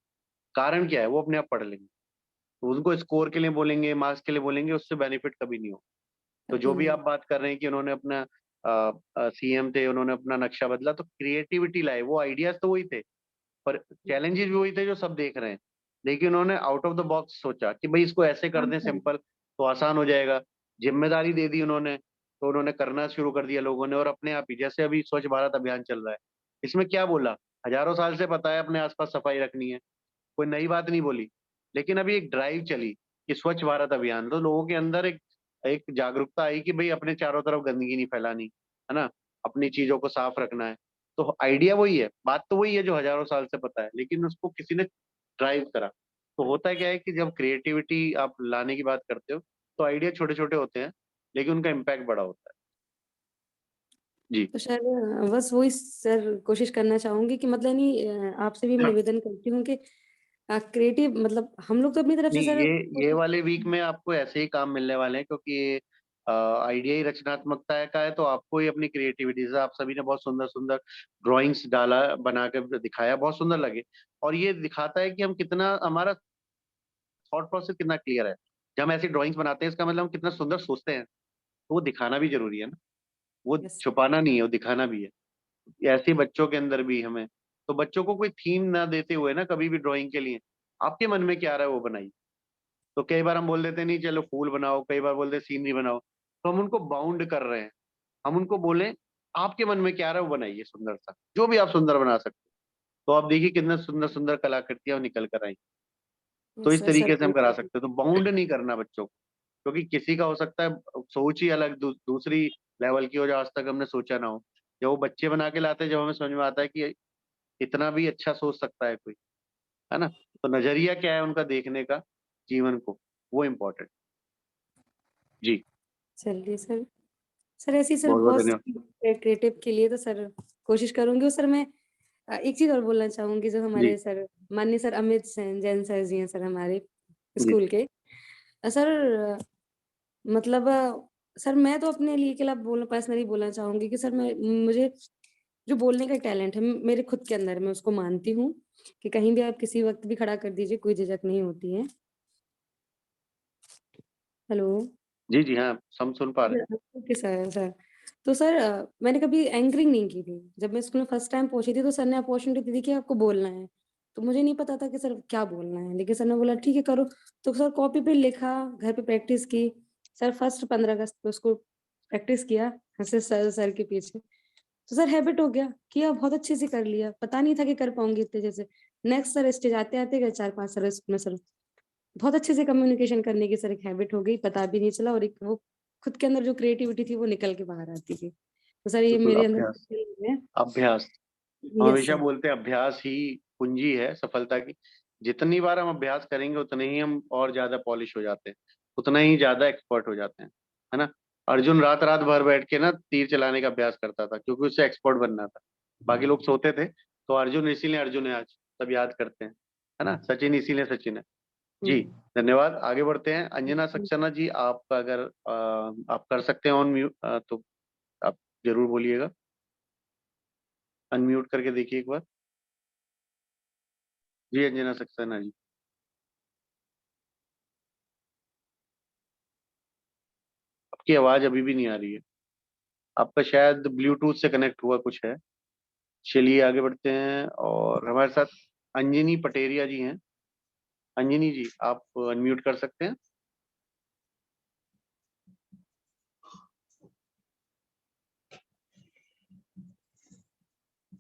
कारण क्या है, वो अपने आप पढ़ लेंगे। तो उनको स्कोर के लिए बोलेंगे, मार्क्स के लिए बोलेंगे, उससे बेनिफिट कभी नहीं हो। तो जो कभी भी नहीं। आप बात कर रहे हैं कि उन्होंने अपना सीएम थे, उन्होंने अपना नक्शा बदला, तो क्रिएटिविटी लाए, वो आइडियाज तो वही थे, पर चैलेंजेस भी वही थे जो सब देख रहे हैं। लेकिन उन्होंने आउट ऑफ द बॉक्स सोचा कि भाई इसको ऐसे कर हाँ दें सर। सिंपल, तो आसान हो जाएगा। जिम्मेदारी दे दी उन्होंने, तो उन्होंने करना शुरू कर दिया लोगों ने, और अपने आप ही, जैसे अभी स्वच्छ भारत अभियान चल रहा है, इसमें क्या बोला, हजारों साल से पता है अपने आसपास सफाई रखनी है, कोई नई बात नहीं बोली। लेकिन अभी एक ड्राइव चली कि स्वच्छ भारत अभियान, तो लोगों के अंदर एक एक जागरूकता आई कि भाई अपने चारों तरफ गंदगी नहीं फैलानी, है ना, अपनी चीजों को साफ रखना है। तो आइडिया वही है, बात तो वही है जो हजारों साल से पता है, लेकिन उसको किसी ने ड्राइव करा। तो होता क्या है कि जब क्रिएटिविटी आप लाने की बात करते हो, तो आइडिया छोटे छोटे होते हैं, लेकिन उनका इम्पैक्ट बड़ा होता है। जी। तो सर बस वही सर कोशिश करना चाहूंगी कि मतलब नहीं आपसे भी मैं निवेदन करती हूँ कि क्रिएटिव मतलब हम लोग तो अपनी तरफ से नहीं, सर ये वाले वीक में आपको ऐसे ही काम मिलने वाले हैं, क्योंकि आइडिया ही रचनात्मकता का है, तो आपको ही अपनी क्रिएटिविटी से, आप सभी ने बहुत सुंदर सुंदर ड्राइंग्स डाला, बना के दिखाया, बहुत सुंदर लगे। और ये दिखाता है कि हम कितना, हमारा थॉट प्रोसेस कितना क्लियर है। जब हम ऐसी ड्राइंग्स बनाते हैं, इसका मतलब हम कितना सुंदर सोचते हैं, तो वो दिखाना भी जरूरी है ना, वो यस छुपाना नहीं है, वो दिखाना भी है। ऐसे ही बच्चों के अंदर भी हमें, तो बच्चों को कोई थीम ना देते हुए ना, कभी भी ड्राइंग के लिए आपके मन में क्या आ रहा है वो बनाइए। तो कई बार हम बोल देते नहीं चलो फूल बनाओ, कई बार बोलते सीनरी बनाओ, तो हम उनको बाउंड कर रहे हैं। हम उनको बोले आपके मन में क्या आ रहा है वो बनाइए, सुंदर सा, जो भी आप सुंदर बना सकते हो। तो आप देखिए कितने सुंदर सुंदर कलाकृतियां निकल कर आई। तो इस सर सर तरीके से हम करा सकते हैं, तो बाउंड नहीं करना बच्चों को, क्योंकि किसी का हो सकता है सोच ही अलग दूसरी लेवल की हो, जो आज तक हमने सोचा ना हो। जब वो बच्चे बना के लाते हैं, जब हमें समझ में आता है कि इतना भी अच्छा सोच सकता है कोई, है ना। तो नजरिया क्या है उनका देखने का जीवन को, वो इम्पोर्टेंट। जी, चलिए सर सर ऐसी सर बहुत बहुत बहुत धन्यवाद। क्रिएटिव के लिए तो सर कोशिश करूंगी। और सर मैं एक चीज और बोलना चाहूंगी, जो जी हमारे सर माननीय सर अमित जैन सर जी हैं सर हमारे जी स्कूल के सर मतलब सर मैं तो अपने लिए के लिए बोलना पर्सनली बोलना चाहूंगी कि सर मैं मुझे जो बोलने का टैलेंट है मेरे खुद के अंदर, मैं उसको मानती हूँ कि कहीं भी आप किसी वक्त भी खड़ा कर दीजिए, कोई झिझक नहीं होती है। हेलो जी जी, हाँ, हम सुन पा रहे ओके सर सर तो सर मैंने कभी एंकरिंग नहीं की थी। जब मैं स्कूल में फर्स्ट टाइम पहुंची थी तो सर ने अपॉर्चुनिटी दी थी कि आपको बोलना है। तो मुझे नहीं पता था कि सर क्या बोलना है, लेकिन सर ने बोला ठीक है करो। तो सर कॉपी पे लिखा, घर पे प्रैक्टिस की। सर फर्स्ट 15 अगस्त पे उसको प्रैक्टिस किया ऐसे सर के पीछे। तो सर हैबिट हो गया, किया बहुत अच्छे से कर लिया, पता नहीं था कि कर पाऊंगी इतने जैसे। नेक्स्ट सर स्टेज आते आते गए 4-5 सर में सर बहुत अच्छे से कम्युनिकेशन करने की सर एक हैबिट हो गई, पता भी नहीं चला। और एक वो खुद के अंदर जो क्रिएटिविटी थी वो निकल के बाहर आती थी। तो सर ये बिल्कुल, मेरे अंदर अभ्यास, है। अभ्यास। हम यस हमेशा सर। बोलते हैं अभ्यास ही कुंजी है सफलता की। जितनी बार हम अभ्यास करेंगे, उतने ही हम और ज्यादा पॉलिश हो जाते हैं, उतना ही ज्यादा एक्सपर्ट हो जाते हैं, है ना। अर्जुन रात रात भर बैठ के ना तीर चलाने का अभ्यास करता था, क्योंकि उससे एक्सपर्ट बनना था। बाकी लोग सोते थे, तो अर्जुन इसीलिए अर्जुन है आज, सब याद करते हैं, है ना। सचिन इसीलिए सचिन है। जी, धन्यवाद। आगे बढ़ते हैं। अंजना सक्सेना जी, आपका अगर आप कर सकते हैं ऑन म्यूट, तो आप जरूर बोलिएगा। अनम्यूट करके देखिए एक बार। जी, अंजना सक्सेना जी। आपकी आवाज अभी भी नहीं आ रही है, आपका शायद ब्लूटूथ से कनेक्ट हुआ कुछ है। चलिए आगे बढ़ते हैं, और हमारे साथ अंजनी पटेरिया जी हैं। अंजनी जी, आप अनम्यूट कर सकते हैं।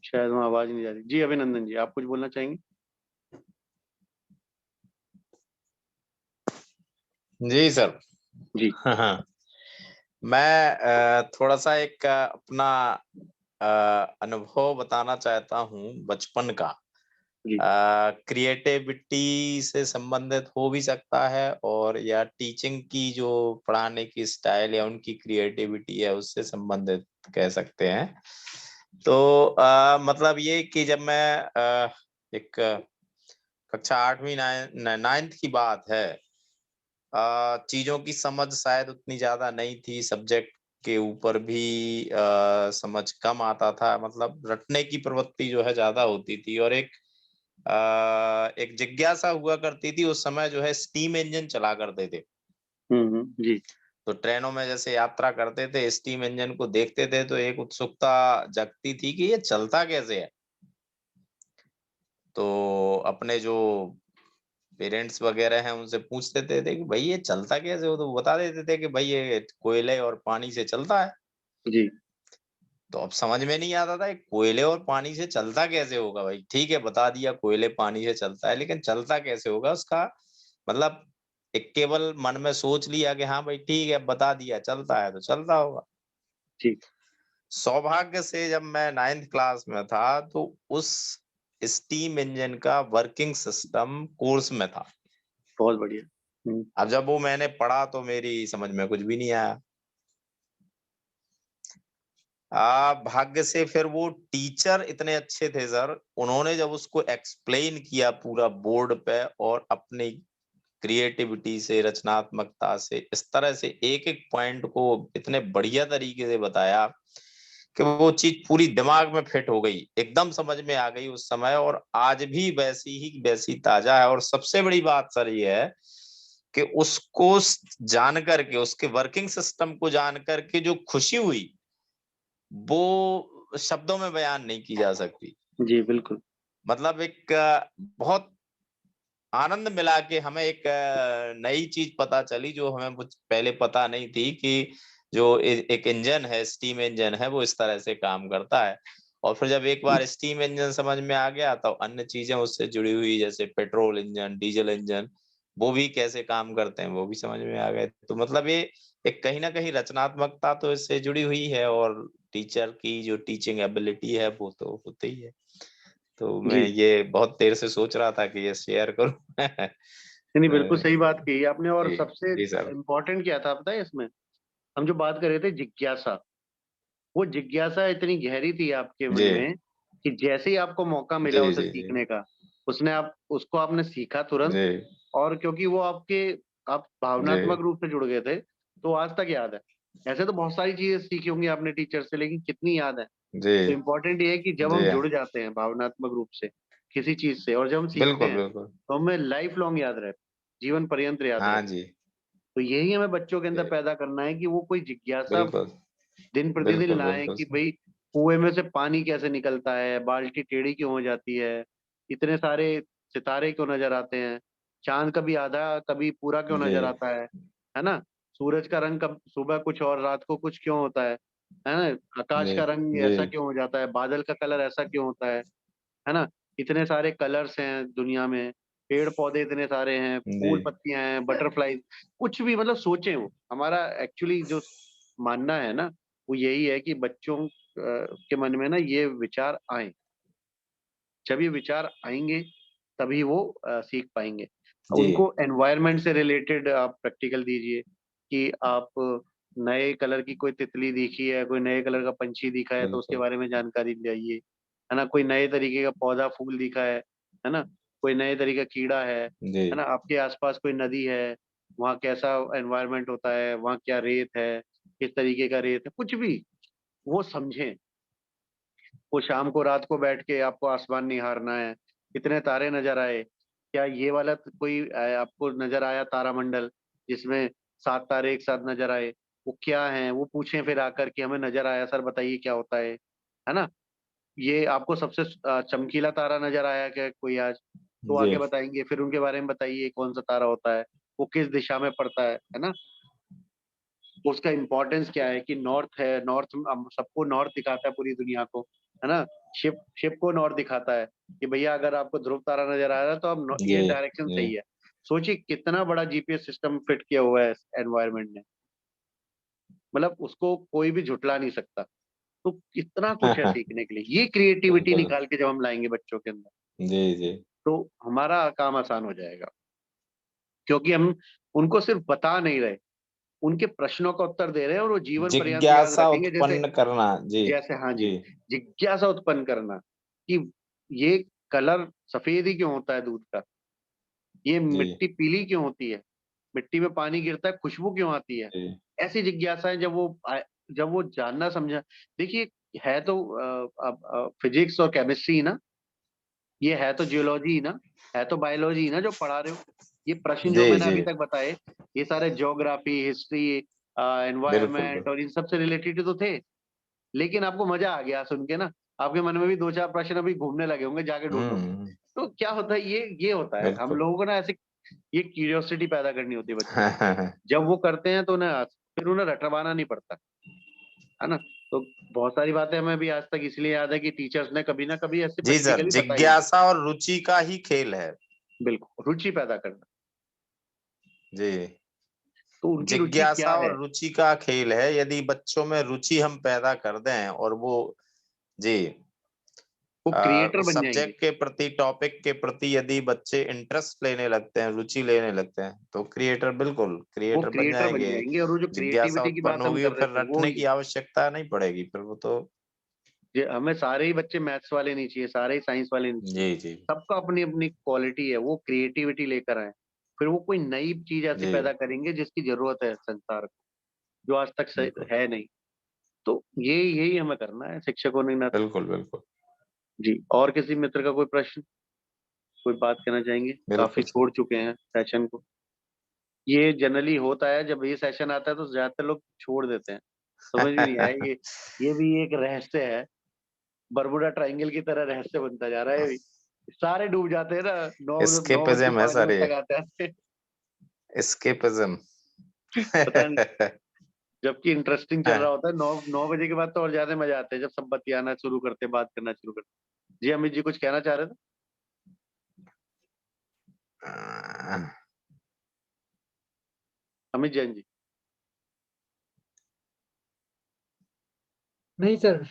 शायद वहाँ आवाज नहीं जा रही। जी अभिनंदन जी, आप कुछ बोलना चाहेंगे। जी सर। जी हाँ, मैं थोड़ा सा एक अपना अनुभव बताना चाहता हूँ बचपन का। जी क्रिएटिविटी से संबंधित हो भी सकता है, और या टीचिंग की जो पढ़ाने की स्टाइल या उनकी क्रिएटिविटी है उससे संबंधित कह सकते हैं। तो मतलब ये कि जब मैं एक कक्षा 8वीं 9th की बात है, चीजों की समझ शायद उतनी ज्यादा नहीं थी, सब्जेक्ट के ऊपर भी समझ कम आता था, मतलब रटने की प्रवृत्ति जो है ज्यादा होती थी। और एक जिज्ञासा हुआ करती थी उस समय, जो है स्टीम इंजन चला करते थे। जी तो ट्रेनों में जैसे यात्रा करते थे, स्टीम इंजन को देखते थे तो एक उत्सुकता जगती थी कि ये चलता कैसे है। तो अपने जो पेरेंट्स वगैरह हैं उनसे पूछते थे कि भाई ये चलता कैसे हो, तो वो बता देते थे कि भाई ये कोयले और पानी से चलता है। जी तो अब समझ में नहीं आता था कोयले और पानी से चलता कैसे होगा। भाई ठीक है, बता दिया कोयले पानी से चलता है, लेकिन चलता कैसे होगा उसका मतलब एक केवल मन में सोच लिया कि हाँ भाई ठीक है, बता दिया चलता है तो चलता होगा। जी, सौभाग्य से जब मैं 9th क्लास में था तो उस स्टीम इंजन का वर्किंग सिस्टम कोर्स में था। बहुत बढ़िया। अब जब वो मैंने पढ़ा तो मेरी समझ में कुछ भी नहीं आया। भाग्य से फिर वो टीचर इतने अच्छे थे सर, उन्होंने जब उसको एक्सप्लेन किया पूरा बोर्ड पे और अपनी क्रिएटिविटी से, रचनात्मकता से, इस तरह से एक एक पॉइंट को इतने बढ़िया तरीके से बताया कि वो चीज पूरी दिमाग में फिट हो गई, एकदम समझ में आ गई उस समय, और आज भी वैसी ही वैसी ताजा है। और सबसे बड़ी बात सर ये है कि उसको जान करके, उसके वर्किंग सिस्टम को जान करके जो खुशी हुई, वो शब्दों में बयान नहीं की जा सकती। जी, बिल्कुल। मतलब एक बहुत आनंद मिला कि हमें एक नई चीज पता चली जो हमें कुछ पहले पता नहीं थी, कि जो एक इंजन है, स्टीम इंजन है, वो इस तरह से काम करता है। और फिर जब एक बार स्टीम इंजन समझ में आ गया तो अन्य चीजें उससे जुड़ी हुई, जैसे पेट्रोल इंजन, डीजल इंजन, वो भी कैसे काम करते हैं वो भी समझ में आ गए। तो मतलब ये एक कहीं ना कहीं रचनात्मकता तो इससे जुड़ी हुई है, और टीचर की जो टीचिंग एबिलिटी है वो तो होती ही है। तो मैं जी। ये बहुत देर से सोच रहा था कि ये शेयर करूं। नहीं, बिल्कुल सही बात कही आपने। और जी सबसे जी सर। इम्पोर्टेंट क्या था पता है इसमें? हम जो बात कर रहे थे जिज्ञासा, वो जिज्ञासा इतनी गहरी थी आपके मन जी में कि जैसे ही आपको मौका मिला जी उसे जी जी सीखने का, उसको आपने सीखा तुरंत। जी और क्योंकि वो आप जी भावनात्मक रूप से जुड़ गए थे, तो आज तक याद है। ऐसे तो बहुत सारी चीजें सीखी होंगी आपने टीचर से, लेकिन कितनी याद है? जी तो इम्पोर्टेंट ये है कि जब हम जी जुड़ जाते हैं भावनात्मक रूप से किसी चीज से, और जब हम सीखते बिल्कुल हैं, बिल्कुल। तो हमें लाइफ लॉन्ग याद रहता है, जीवन पर्यंत याद हाँ रहता है। जी। तो यही हमें बच्चों के अंदर जी, पैदा करना है कि वो कोई जिज्ञासा बिल्कुल दिन प्रतिदिन बिल्कुल लाएं बिल्कुल कि सर। भाई कुएं में से पानी कैसे निकलता है, बाल्टी टेढ़ी क्यों हो जाती है, इतने सारे सितारे क्यों नजर आते हैं, चांद कभी आधा कभी पूरा क्यों जी नजर आता है ना? सूरज का रंग कब सुबह कुछ और रात को कुछ क्यों होता है ना? आकाश जी का रंग जी ऐसा क्यों हो जाता है, बादल का कलर ऐसा क्यों होता है ना? इतने सारे कलर्स हैं दुनिया में, पेड़ पौधे इतने सारे हैं, जी फूल पत्तियां हैं, बटरफ्लाई, कुछ भी मतलब सोचें। वो हमारा एक्चुअली जो मानना है ना, वो यही है कि बच्चों के मन में ना ये विचार आए। जब ये विचार आएंगे तभी वो सीख पाएंगे। जी उनको एनवायरनमेंट से रिलेटेड आप प्रैक्टिकल दीजिए कि आप नए कलर की कोई तितली दिखी है, कोई नए कलर का पंछी दिखा है तो उसके बिल्कुल। बारे में जानकारी दिलाइए, है ना? कोई नए तरीके का पौधा फूल दिखा है ना? कोई नए तरीके का कीड़ा जी है ना? आपके आसपास कोई नदी है, वहाँ कैसा एनवायरनमेंट होता है, वहाँ क्या रेत है, किस तरीके का रेत है, कुछ भी वो समझें। वो शाम को रात को बैठ के आपको आसमान निहारना है, कितने तारे नजर आए, क्या ये वाला कोई आपको नजर आया तारामंडल जिसमें 7 तारे एक साथ नजर आए, वो क्या है? वो पूछें फिर आकर कि हमें नजर आया सर, बताइए क्या होता है ना? ये आपको सबसे चमकीला तारा नजर आया क्या कोई आज? तो जी आगे बताएंगे, फिर उनके बारे में बताइए कौन सा तारा होता है, वो किस दिशा में पड़ता है ना? उसका इम्पोर्टेंस क्या है कि नॉर्थ है, नॉर्थ सबको नॉर्थ दिखाता है पूरी दुनिया को, है ना? शिप शिप को नॉर्थ दिखाता है कि भैया अगर आपको ध्रुव तारा नजर आ रहा है तो अब जी ये डायरेक्शन जी सही है। सोचिए कितना बड़ा जीपीएस सिस्टम फिट किया हुआ है एनवायरनमेंट ने, मतलब उसको कोई भी झुटला नहीं सकता। तो कितना कुछ है सीखने के लिए। ये क्रिएटिविटी बिल्कुल। निकाल के जब हम लाएंगे बच्चों के अंदर, जी जी तो हमारा काम आसान हो जाएगा, क्योंकि हम उनको सिर्फ बता नहीं रहे, उनके प्रश्नों का उत्तर दे रहे हैं और वो जीवन पर्यंत याद जिज्ञासा रखेंगे। जैसे उत्पन्न करना। जी जैसे हाँ जी, जी जिज्ञासा उत्पन्न करना कि ये कलर सफेद ही क्यों होता है दूध का, ये जी मिट्टी पीली क्यों होती है, मिट्टी में पानी गिरता है खुशबू क्यों आती है। जी ऐसी जिज्ञासाएं जब वो जानना समझा। देखिए, है तो फिजिक्स और केमिस्ट्री ना, ये है तो जियोलॉजी ना, है तो बायोलॉजी ना जो पढ़ा रहे हो। ये प्रश्न जो जी मैंने जी अभी तक बताए, ये सारे ज्योग्राफी, हिस्ट्री, बिल्कुल एनवायरमेंट बिल्कुल। और इन सब से रिलेटेड तो थे। लेकिन आपको मजा आ गया सुन के ना, आपके मन में भी 2-4 प्रश्न अभी घूमने लगे होंगे, जाके ढूंढो। हम्म। तो क्या होता है, ये होता है हम बिल्कुल। लोगों को ना, ऐसे ये क्यूरियोसिटी पैदा करनी होती है बच्चों में। जब वो करते हैं तो उन्हें फिर उन्हें रटवाना नहीं पड़ता, है ना? तो बहुत सारी बातें हमें भी आज तक इसलिए याद है कि टीचर्स ने कभी ना कभी ऐसे जी सर, प्रैक्टिकली बताई हैं। जिज्ञासा और रुचि का ही खेल है। बिल्कुल, रुचि पैदा करना। जी, तो उनकी रुचि क्या जिज्ञासा है? और रुचि का खेल है। यदि बच्चों में रुचि हम पैदा कर दें और वो जी वो क्रिएटर उस बन जाएंगे। सब्जेक्ट के प्रति, टॉपिक के प्रति यदि बच्चे इंटरेस्ट लेने लगते हैं, रुचि लेने लगते हैं, तो क्रिएटर बिल्कुल वो क्रिएटर बन क्रिएटर बन जाएंगे। जाएंगे। और वो जो जिज्ञासा क्रिएटिविटी की उत्पन्न बात हम होगी, कर रहे फिर थे वो रटने की आवश्यकता नहीं पड़ेगी, फिर वो तो। हमें सारे ही बच्चे मैथ्स वाले नहीं चाहिए, सारे ही साइंस वाले नहीं चाहिए। जी जी सबका अपनी अपनी क्वालिटी है, वो क्रिएटिविटी लेकर आए, फिर वो कोई नई चीज ऐसी जी पैदा करेंगे जिसकी जरूरत है संसार को, जो आज तक बिल्कुल है नहीं। तो यही हमें करना है शिक्षकों ने ना। बिल्कुल बिल्कुल जी, और किसी मित्र का कोई प्रश्न, कोई बात कहना चाहेंगे? काफी बिल्कुल। छोड़ चुके हैं सेशन को। ये जनरली होता है, जब ये सेशन आता है तो ज्यादातर लोग छोड़ देते हैं, समझ में नहीं आया। ये भी एक रहस्य है, बर्मुडा ट्रायंगल की तरह रहस्य बनता जा रहा है। ये भी सारे डूब जाते हैं ना, 9 बजे एस्केपिज्म है 5 सर, बजे ये तक आते हैं। एस्केपिज्म। पता नहीं, जबकि इंटरेस्टिंग चल रहा हाँ। होता है। 9 बजे के बाद तो और ज्यादा मजा आता है, जब सब बतियाना शुरू करते, बात करना शुरू करते। जी अमित जी कुछ कहना चाह रहे थे? अमित जैन जी। नहीं सर।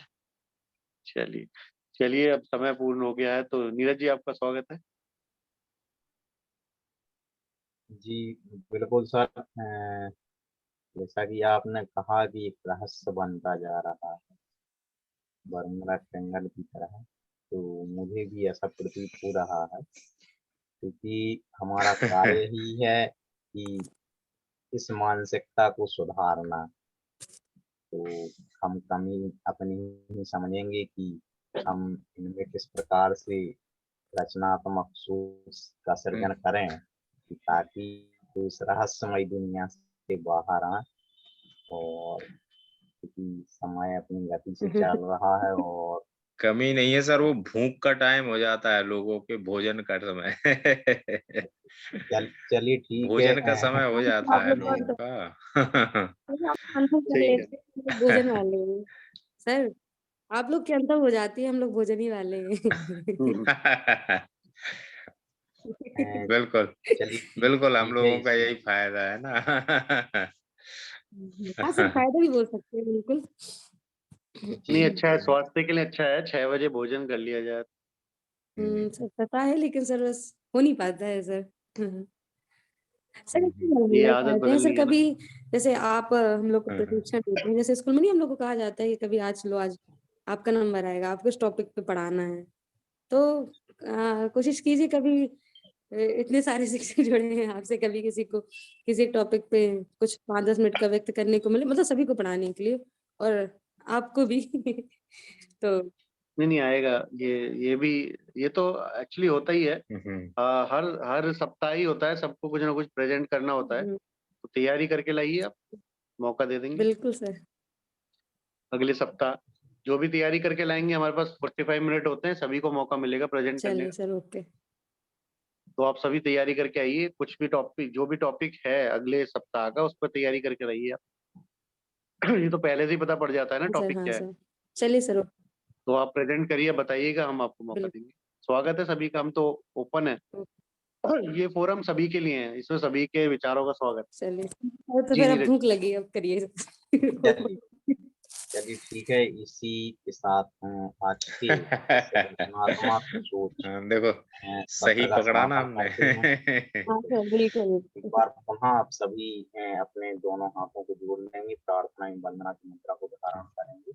चलिए चलिए, अब समय पूर्ण हो गया है, तो नीरज जी आपका स्वागत है। जी बिल्कुल सर। जैसा कि आपने कहा कि एक रहस्य बनता जा रहा है बर्मुडा ट्रायंगल की तरह, तो मुझे भी ऐसा प्रतीत हो रहा है, क्योंकि हमारा कार्य ही है कि इस मानसिकता को सुधारना। तो हम कमी अपनी ही समझेंगे कि हम इनमें किस प्रकार से रचनात्मक सोच का सृजन करें, कि ताकि वो इस रहस्यमय दुनिया से बाहर आए। और क्योंकि समय अपनी गति से चल रहा है और कमी नहीं है सर, वो भूख का टाइम हो जाता है लोगों के, भोजन का समय। चलिए ठीक है। भोजन का समय हो जाता आप है लोग लोगों और का। कंफर्म कर सही लेते हैं, हम लोग भोजन वाले हैं सर। आप लोग की अंतर हो जाती है, हम लोग भोजन ही वाले हैं। बिल्कुल चलिए बिल्कुल, हम ठीक है लोगों का इसी यही फायदा है ना। हाँ सर, फायदा भी बोल सकते हैं बिल्कुल। नहीं, अच्छा है, स्वास्थ्य के लिए अच्छा है, 6 बजे भोजन कर लिया जाए। सर पता है, लेकिन सर बस हो नहीं पाता है सर। सर एक चीज़ हम ये जानना आदत चाहते हैं सर, बदलनी है ना। कभी जैसे आप हम लोग को प्रशिक्षण देते हैं, जैसे स्कूल में नहीं हम लोग को कहा जाता है कि कभी आज लो, आज आपका नंबर आएगा, आपको इस टॉपिक पे पढ़ाना है। तो कोशिश कीजिए कभी इतने सारे शिक्षक जुड़े हैं आपसे, कभी किसी को किसी टॉपिक पे कुछ 5-10 मिनट का व्यक्त करने को मिले, मतलब सभी को पढ़ाने के लिए और आपको भी। तो नहीं आएगा। ये भी, ये तो एक्चुअली होता ही है। हर हर सप्ताह ही होता है, सबको कुछ ना कुछ प्रेजेंट करना होता है। तो तैयारी करके लाइए, आप मौका दे देंगे बिल्कुल सर। अगले सप्ताह। जो भी तैयारी करके लाएंगे, हमारे पास 45 मिनट होते हैं, सभी को मौका मिलेगा प्रेजेंट करने चलिए का। Sir, okay. तो आप सभी तैयारी करके आइए, कुछ भी टॉपिक, जो भी टॉपिक है अगले सप्ताह का, उस पर तैयारी करके रहिए आप। ये तो पहले से ही पता पड़ जाता है ना हाँ सर, टॉपिक हाँ क्या है। सर। चलिए सर, तो आप प्रेजेंट करिए, बताइएगा, हम आपको मौका बिल्कुल। देंगे। स्वागत है सभी का, हम तो ओपन है। ये फोरम सभी के लिए है, इसमें सभी के विचारों का स्वागत। चलिए तो जी फिर अब नीरज। भूख लगी, अब करिए। चलिए चलिए ठीक है, इसी के साथ आज के इस रचनात्मक सोच देखो सही सत्र का पकड़ा ना समापन हमने। करते हैं। हाँ सर, बिल्कुल। एक बार पुनः आप सभी अपने दोनों हाथों को जोड़ लेंगे, प्रार्थना एवं वंदना की मुद्रा को धारण करेंगे।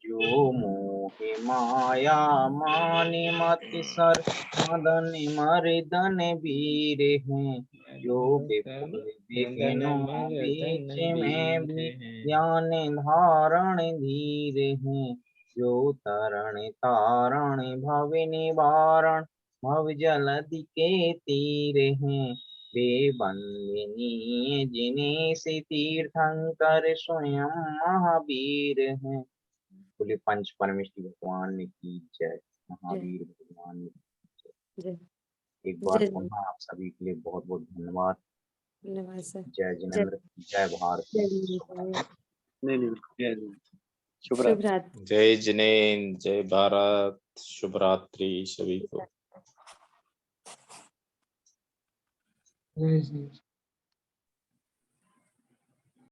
जो मोहे माया माने मति सर मदन मर्दन वीर हैं, जो विपुल विघ्नों बीच में भी ज्ञान धारण धीर हैं, जो तरण तारण भव निवारण भव जलधि के तीर हैं, वे बंदनीय जिन्हें से तीर्थंकर स्वयं महावीर हैं। बोले पंच परमेश्वरी भगवान की जय, महावीर भगवान की जय। जय एक बार जय पुनः आप सभी के लिए बहुत बहुत धन्यवाद। धन्यवाद सर। जय जिनेन्द्र, जय भारत। नहीं बिल्कुल, शुभ शुभ रात्रि। रात्रि। जय जिनेन्द्र, जय भारत, शुभ रात्रि सभी को। जय श्री